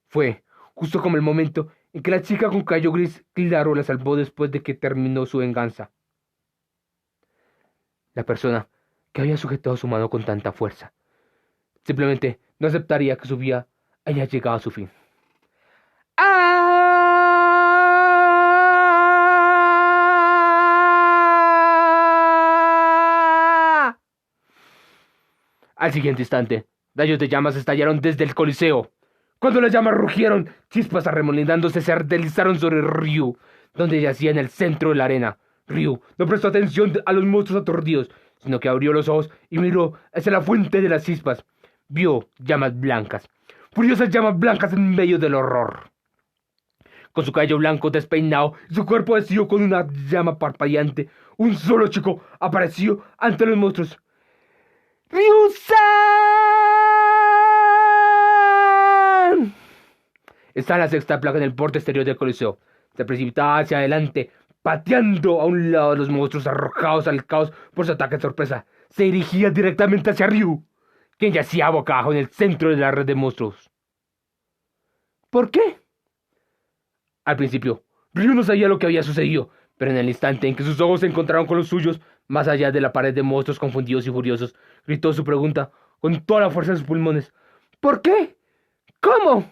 Fue justo como el momento en que la chica con cabello gris claro la salvó después de que terminó su venganza. La persona que había sujetado su mano con tanta fuerza simplemente no aceptaría que su vida haya llegado a su fin. ¡Ah! Al siguiente instante, rayos de llamas estallaron desde el coliseo. Cuando las llamas rugieron, chispas arremolinándose se deslizaron sobre Ryu, donde yacía en el centro de la arena. Ryu no prestó atención a los monstruos aturdidos, sino que abrió los ojos y miró hacia la fuente de las chispas. Vio llamas blancas, furiosas llamas blancas en medio del horror. Con su cabello blanco despeinado y su cuerpo vestido con una llama parpadeante, un solo chico apareció ante los monstruos. ¡Ryu-san! Está en la sexta placa en el borde exterior del coliseo. Se precipitaba hacia adelante, pateando a un lado de los monstruos arrojados al caos por su ataque de sorpresa. Se dirigía directamente hacia Ryu, quien yacía boca abajo en el centro de la red de monstruos. ¿Por qué? Al principio, Ryu no sabía lo que había sucedido, pero en el instante en que sus ojos se encontraron con los suyos, más allá de la pared de monstruos confundidos y furiosos, gritó su pregunta con toda la fuerza de sus pulmones. ¿Por qué? ¿Cómo?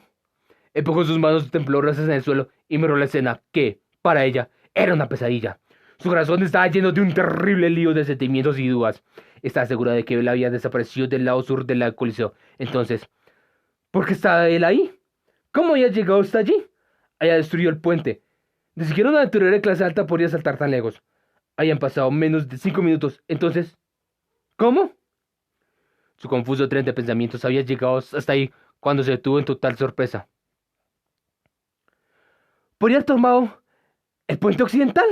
Empujó sus manos temblorosas en el suelo y miró la escena que, para ella, era una pesadilla. Su corazón estaba lleno de un terrible lío de sentimientos y dudas. Estaba segura de que él había desaparecido del lado sur del coliseo. Entonces, ¿por qué estaba él ahí? ¿Cómo había llegado hasta allí? Había destruido el puente. Ni siquiera una aventurera de clase alta podría saltar tan lejos. Habían pasado menos de 5 minutos. Entonces, ¿cómo? Su confuso tren de pensamientos había llegado hasta ahí cuando se detuvo en total sorpresa. ¿Podría haber tomado el puente occidental?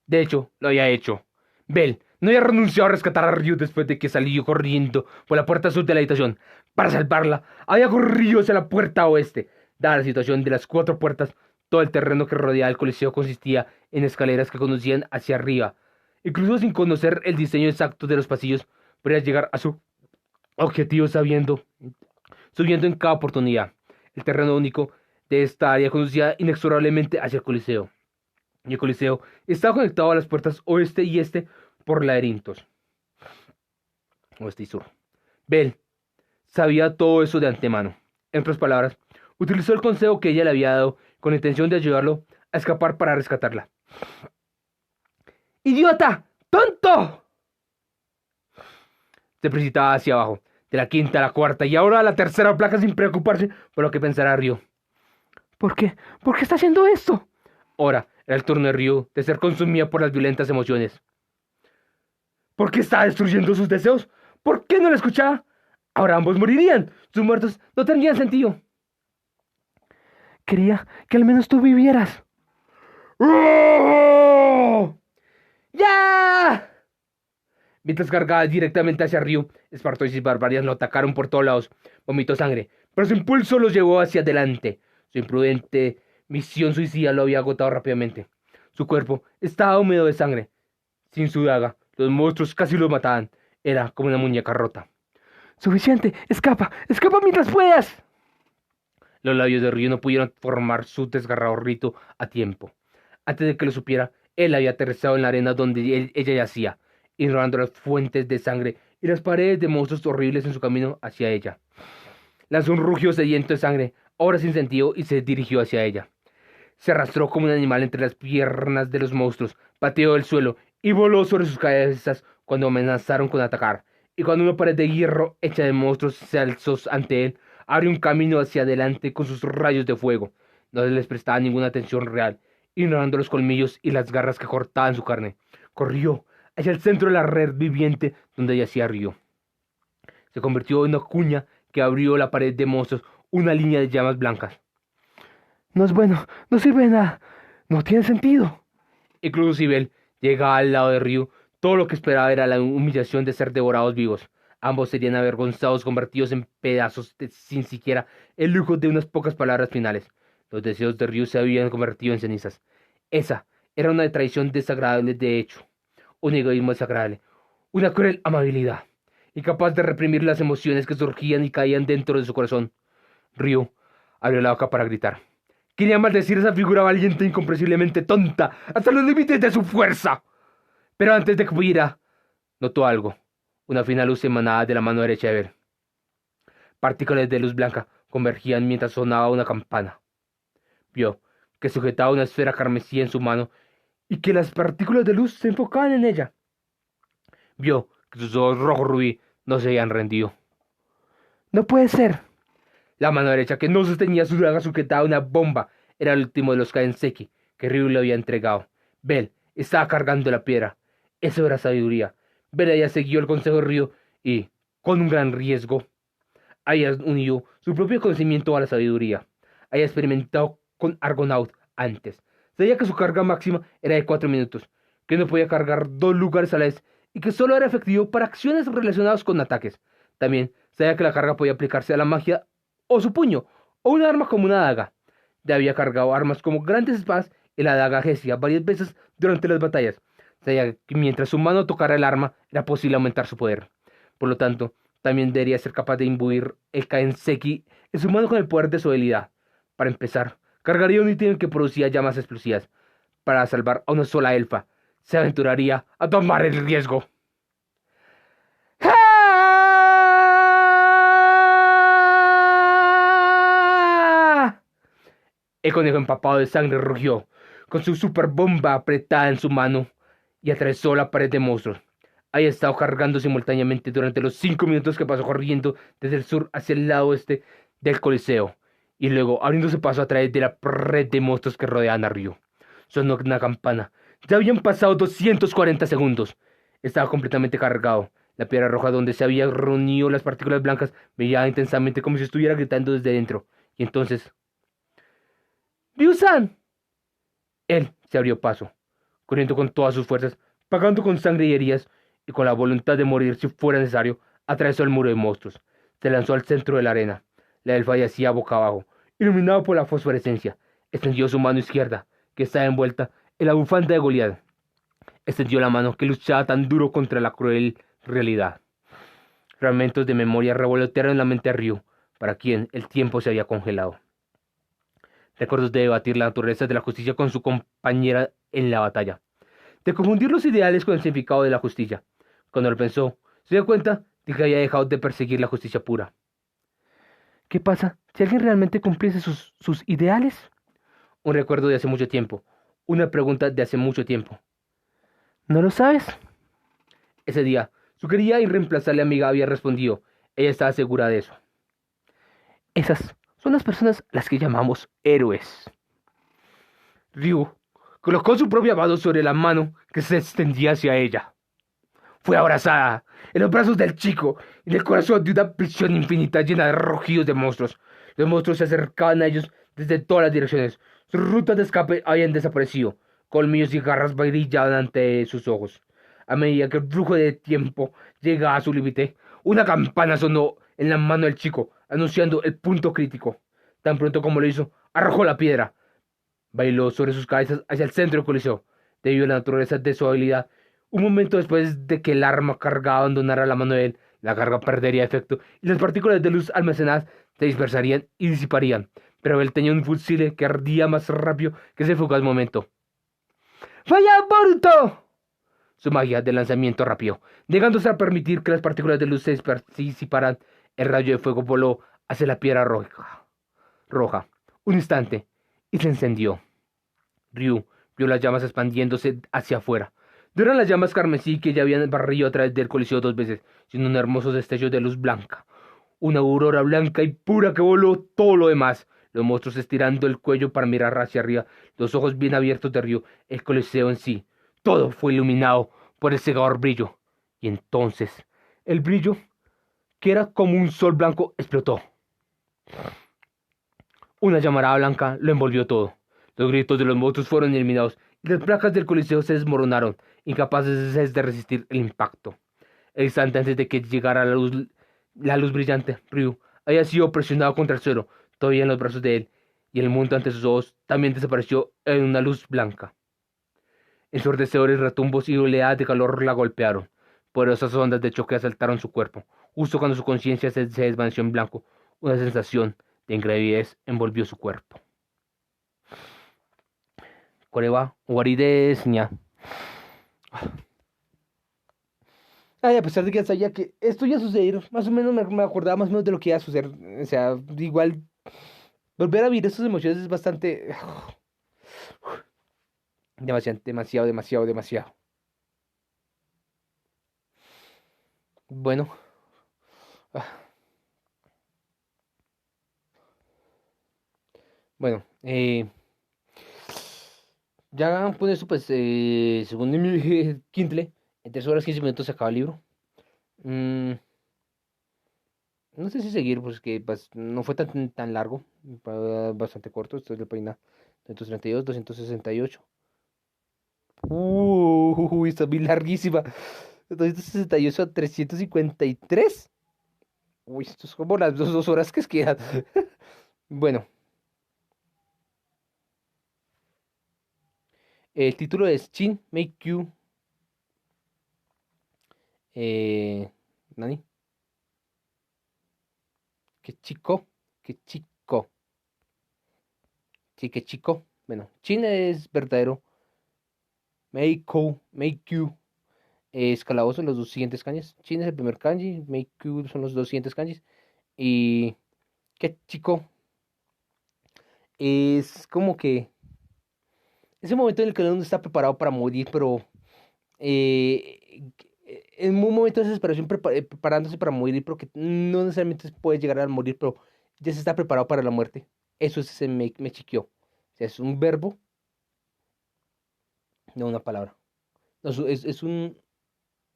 De hecho, lo había hecho. Bell no había renunciado a rescatar a Ryu después de que salió corriendo por la puerta sur de la habitación. Para salvarla, había corrido hacia la puerta oeste. Dada la situación de las 4 puertas, todo el terreno que rodeaba el coliseo consistía en escaleras que conducían hacia arriba. Incluso sin conocer el diseño exacto de los pasillos, podía llegar a su objetivo subiendo en cada oportunidad. El terreno único de esta área conducía inexorablemente hacia el coliseo. Y el coliseo estaba conectado a las puertas oeste y este por laberintos. Oeste y sur. Bell sabía todo eso de antemano. En otras palabras, utilizó el consejo que ella le había dado con la intención de ayudarlo a escapar para rescatarla. ¡Idiota! ¡Tonto! Se precipitaba hacia abajo, de la 5ª a la 4ª y ahora a la 3ª placa sin preocuparse por lo que pensara Ryu. ¿Por qué? ¿Por qué está haciendo esto? Ahora era el turno de Ryu de ser consumida por las violentas emociones. ¿Por qué está destruyendo sus deseos? ¿Por qué no la escuchaba? Ahora ambos morirían. Sus muertos no tendrían sentido. Quería que al menos tú vivieras. ¡Oh! ¡Ya! Mientras cargaba directamente hacia Ryu, Spartois y Barbarian lo atacaron por todos lados. Vomitó sangre, pero su impulso los llevó hacia adelante. Su imprudente misión suicida lo había agotado rápidamente. Su cuerpo estaba húmedo de sangre. Sin su daga, los monstruos casi lo mataban. Era como una muñeca rota. ¡Suficiente! ¡Escapa! ¡Escapa mientras puedas! Los labios de Ryu no pudieron formar su desgarrado rito a tiempo. Antes de que lo supiera, él había aterrizado en la arena donde ella yacía, ignorando las fuentes de sangre y las paredes de monstruos horribles en su camino hacia ella. Lanzó un rugido sediento de sangre, ahora sin sentido, y se dirigió hacia ella. Se arrastró como un animal entre las piernas de los monstruos, pateó el suelo y voló sobre sus cabezas cuando amenazaron con atacar. Y cuando una pared de hierro hecha de monstruos se alzó ante él, abrió un camino hacia adelante con sus rayos de fuego. No les prestaba ninguna atención real, ignorando los colmillos y las garras que cortaban su carne. Corrió hacia el centro de la red viviente donde yacía Ryu. Se convirtió en una cuña que abrió la pared de monstruos, una línea de llamas blancas. No es bueno, no sirve de nada, no tiene sentido. Incluso si Bell llegaba al lado de Ryu, todo lo que esperaba era la humillación de ser devorados vivos. Ambos serían avergonzados, convertidos en pedazos sin siquiera el lujo de unas pocas palabras finales. Los deseos de Ryu se habían convertido en cenizas. Esa era una traición desagradable de hecho, un egoísmo desagradable, una cruel amabilidad, incapaz de reprimir las emociones que surgían y caían dentro de su corazón. Ryu abrió la boca para gritar. Quería maldecir a esa figura valiente e incomprensiblemente tonta hasta los límites de su fuerza. Pero antes de que pudiera, notó algo. Una fina luz emanada de la mano derecha de Bell. Partículas de luz blanca convergían mientras sonaba una campana. Vio que sujetaba una esfera carmesí en su mano y que las partículas de luz se enfocaban en ella. Vio que sus ojos rojos rubí no se habían rendido. ¡No puede ser! La mano derecha, que no sostenía su daga, sujetaba una bomba. Era el último de los Kaenseki que Ryu le había entregado. Bell estaba cargando la piedra. Eso era sabiduría. Bell había seguido el consejo de Ryu y, con un gran riesgo, había unido su propio conocimiento a la sabiduría. Había experimentado con Argonaut antes. Sabía que su carga máxima era de 4 minutos, que no podía cargar 2 lugares a la vez y que solo era efectivo para acciones relacionadas con ataques. También sabía que la carga podía aplicarse a la magia o su puño, o un arma como una daga. Ya había cargado armas como grandes espadas y la daga Gesia varias veces durante las batallas. Sabía que mientras su mano tocara el arma, era posible aumentar su poder. Por lo tanto, también debería ser capaz de imbuir el Kaenseki en su mano con el poder de su habilidad. Para empezar, cargaría un ítem que producía llamas explosivas. Para salvar a una sola elfa, se aventuraría a tomar el riesgo. ¡Ah! El conejo empapado de sangre rugió, con su super bomba apretada en su mano, y atravesó la pared de monstruos. Había estado cargando simultáneamente durante los 5 minutos que pasó corriendo desde el sur hacia el lado oeste del Coliseo, y luego abriéndose paso a través de la red de monstruos que rodeaban a Ryu. Sonó una campana. Ya habían pasado 240 segundos. Estaba completamente cargado. La piedra roja donde se habían reunido las partículas blancas brillaba intensamente como si estuviera gritando desde dentro. Y entonces... ¡Ryu-san! Él se abrió paso, corriendo con todas sus fuerzas, pagando con sangre y heridas, y con la voluntad de morir si fuera necesario, atravesó el muro de monstruos. Se lanzó al centro de la arena. La elfa yacía boca abajo, iluminado por la fosforescencia. Extendió su mano izquierda, que estaba envuelta en la bufanda de Goliat. Extendió la mano que luchaba tan duro contra la cruel realidad. Fragmentos de memoria revolotearon en la mente de Ryu, para quien el tiempo se había congelado. Recuerdos de debatir la naturaleza de la justicia con su compañera en la batalla. De confundir los ideales con el significado de la justicia. Cuando lo pensó, se dio cuenta de que había dejado de perseguir la justicia pura. ¿Qué pasa si alguien realmente cumpliese sus ideales? Un recuerdo de hace mucho tiempo. Una pregunta de hace mucho tiempo. ¿No lo sabes? Ese día, su querida e irreemplazable amiga había respondido. Ella estaba segura de eso. Esas son las personas a las que llamamos héroes. Ryu colocó su propia mano sobre la mano que se extendía hacia ella. Fue abrazada en los brazos del chico y en el corazón de una prisión infinita llena de rugidos de monstruos. Los monstruos se acercaban a ellos desde todas las direcciones. Sus rutas de escape habían desaparecido. Colmillos y garras brillaban ante sus ojos. A medida que el flujo de tiempo llegaba a su límite, una campana sonó en la mano del chico, anunciando el punto crítico. Tan pronto como lo hizo, arrojó la piedra. Bailó sobre sus cabezas hacia el centro del coliseo. Debido a la naturaleza de su habilidad, un momento después de que el arma cargada abandonara la mano de él, la carga perdería efecto y las partículas de luz almacenadas se dispersarían y disiparían. Pero él tenía un fusil que ardía más rápido que ese fugaz momento. ¡Vaya Boruto! Su magia de lanzamiento rápido, negándose a permitir que las partículas de luz se disiparan. El rayo de fuego voló hacia la piedra roja. Un instante, y se encendió. Ryu vio las llamas expandiéndose hacia afuera. No eran las llamas carmesí que ya habían barrido a través del coliseo 2 veces, sino un hermoso destello de luz blanca. Una aurora blanca y pura que voló todo lo demás. Los monstruos estirando el cuello para mirar hacia arriba, los ojos bien abiertos de Ryu, el coliseo en sí. Todo fue iluminado por el cegador brillo. Y entonces, el brillo, que era como un sol blanco, explotó. Una llamarada blanca lo envolvió todo. Los gritos de los monstruos fueron eliminados y las placas del coliseo se desmoronaron, incapaces de resistir el impacto. El instante antes de que llegara la luz brillante, Ryu había sido presionado contra el suelo, todavía en los brazos de él, y el mundo ante sus ojos también desapareció en una luz blanca. Ensordecedores retumbos y oleadas de calor la golpearon. Poderosas ondas de choque asaltaron su cuerpo. Justo cuando su conciencia se desvaneció en blanco, una sensación de ingravidez envolvió su cuerpo. これは終わりですにゃ. Ay, a pesar de que ya sabía que esto iba a suceder, más o menos me acordaba más o menos de lo que iba a suceder. O sea, igual volver a vivir estas emociones es bastante... demasiado. Bueno. Bueno, ya con eso, pues, según mi Kindle, en 3 horas 15 minutos se acaba el libro. Mm, no sé si seguir, pues que pues, no fue tan largo, bastante corto. Esto es la página 232, 268. Está bien larguísima. 268 a 353. Uy, esto es como las 2 horas que quedan. Bueno, el título es Chin Make You. ¿Nani? Qué chico. Sí, que chico. Bueno, Chin es verdadero. Meikyu es calabozo, los dos siguientes kanjis. Chin es el primer kanji, Meikyu son los dos siguientes kanjis. Y que chico es como que ese momento en el que uno está preparado para morir, pero eh, en un momento de desesperación preparándose para morir, pero que no necesariamente puede llegar a morir, pero ya se está preparado para la muerte. Eso es ese me chiqueó. O sea, es un verbo, no una palabra. No, es un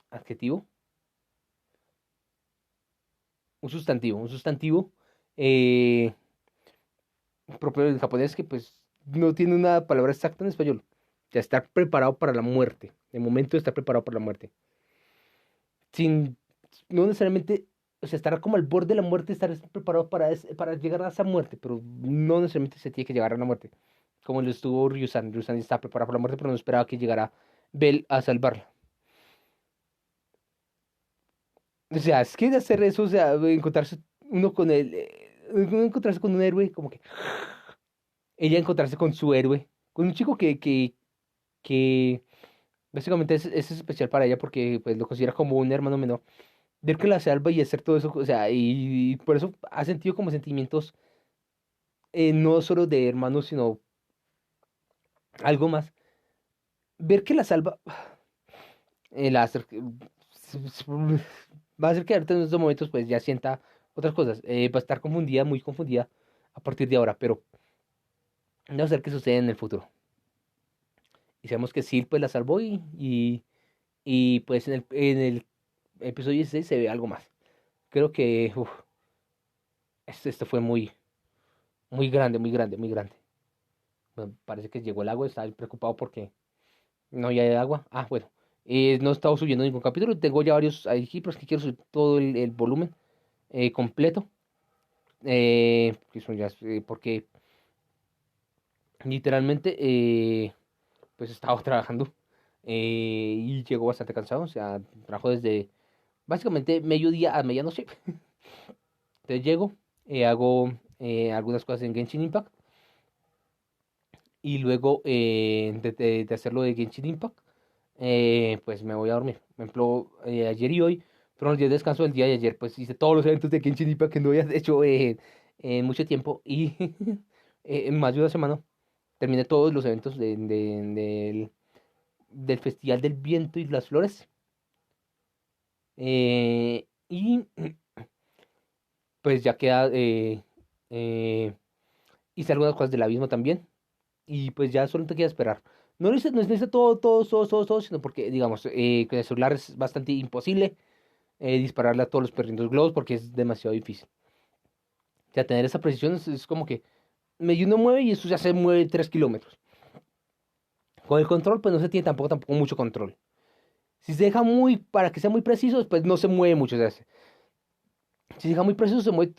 adjetivo, un sustantivo eh, propio del japonés que pues no tiene una palabra exacta en español. O sea, estar preparado para la muerte. El momento de estar preparado para la muerte. Sin, no necesariamente, o sea, estar como al borde de la muerte, estar preparado para llegar a esa muerte, pero no necesariamente se tiene que llegar a la muerte. Como lo estuvo Ryusan. Ryusan estaba preparado para la muerte, pero no esperaba que llegara Bell a salvarla. O sea, es que de hacer eso, o sea, encontrarse uno con el, uno encontrarse con un héroe, como que ella encontrarse con su héroe, con un chico que básicamente es especial para ella porque pues lo considera como un hermano menor. Ver que la salva y hacer todo eso, o sea, y por eso ha sentido como sentimientos no solo de hermanos, sino algo más. Ver que la salva la hace- va a hacer que ahorita en estos momentos pues ya sienta otras cosas. Va a estar confundida, muy confundida a partir de ahora, pero no va a ser que suceda en el futuro. Y sabemos que Sil pues la salvó y pues en el episodio 16 se ve algo más. Creo que esto fue muy, muy grande, muy grande, muy grande. Bueno, parece que llegó el agua, estaba preocupado porque no había agua. Ah, bueno. No he estado subiendo ningún capítulo. Tengo ya varios aquí, pero es que quiero subir todo el volumen completo. Porque literalmente pues he estado trabajando y llego bastante cansado. O sea, trabajo desde básicamente mediodía a medianoche. Entonces llego, hago algunas cosas en Genshin Impact y luego de hacerlo de Genshin Impact, pues me voy a dormir. Por ejemplo, ayer y hoy fueron los días de descanso. El día de ayer pues hice todos los eventos de Genshin Impact que no había hecho en mucho tiempo y en más de una semana terminé todos los eventos del Festival del Viento y las Flores. Y pues ya queda, hice algunas cosas del abismo también. Y pues ya solo te queda esperar. No hice todo, sino porque, digamos, con el celular es bastante imposible dispararle a todos los perritos globos porque es demasiado difícil. O sea, tener esa precisión es como que medio uno mueve y eso ya se mueve 3 kilómetros. Con el control, pues no se tiene tampoco mucho control. Si se deja para que sea muy preciso, pues no se mueve mucho. O sea, si se deja muy preciso, se mueve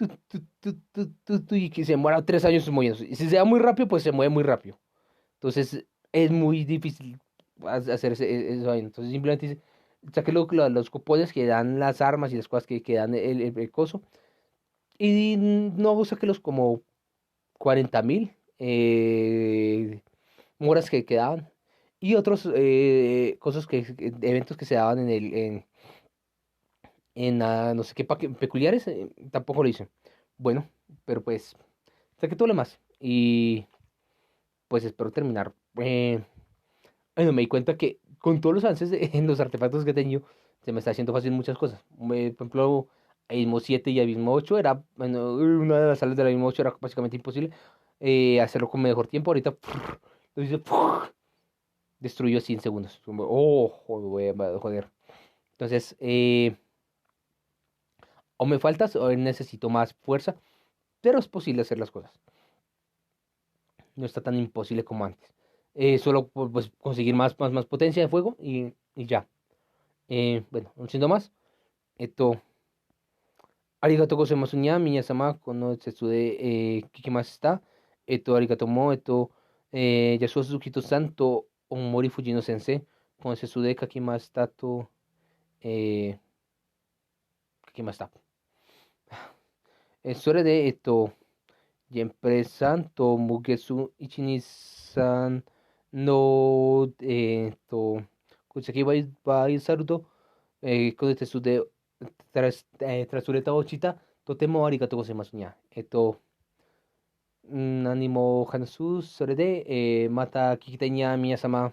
y que se demora 3 años moviéndose. Y si se da muy rápido, pues se mueve muy rápido. Entonces es muy difícil hacer eso ahí. Entonces simplemente saque los cupones que dan las armas y las cosas que dan el coso. Y no saque los como 40.000 moras que quedaban. Y otros cosas eventos que se daban en no sé qué peculiares, tampoco lo hice. Bueno, pero pues saqué todo lo demás. Y pues espero terminar. Bueno, me di cuenta que con todos los avances en los artefactos que he tenido, se me está haciendo fácil muchas cosas. Por ejemplo, Abismo 7 y Abismo 8 era, bueno, una de las salas del Abismo 8 era básicamente imposible hacerlo con mejor tiempo. Ahorita lo hice, destruyó 100 segundos. Como, oh, joder. Entonces, o me faltas o necesito más fuerza, pero es posible hacer las cosas. No está tan imposible como antes. Solo pues, conseguir más potencia de fuego y ya. Bueno, no siendo más. Esto, arigato gozaimasu nya, miya-sama, kono setsu de kikimashita. Arigato mo, Yasuo Suzuki to san to Omori Fujino sensei, kono setsu de kakimashita to, eh, kakimashita. それで、Yempresan to mugesu ichinisan no kuseki bai saruto konete su de trasureta ochita totemo arigatou gozaimasu nya. 何も話す。それで、また聞きたいにゃ、皆様。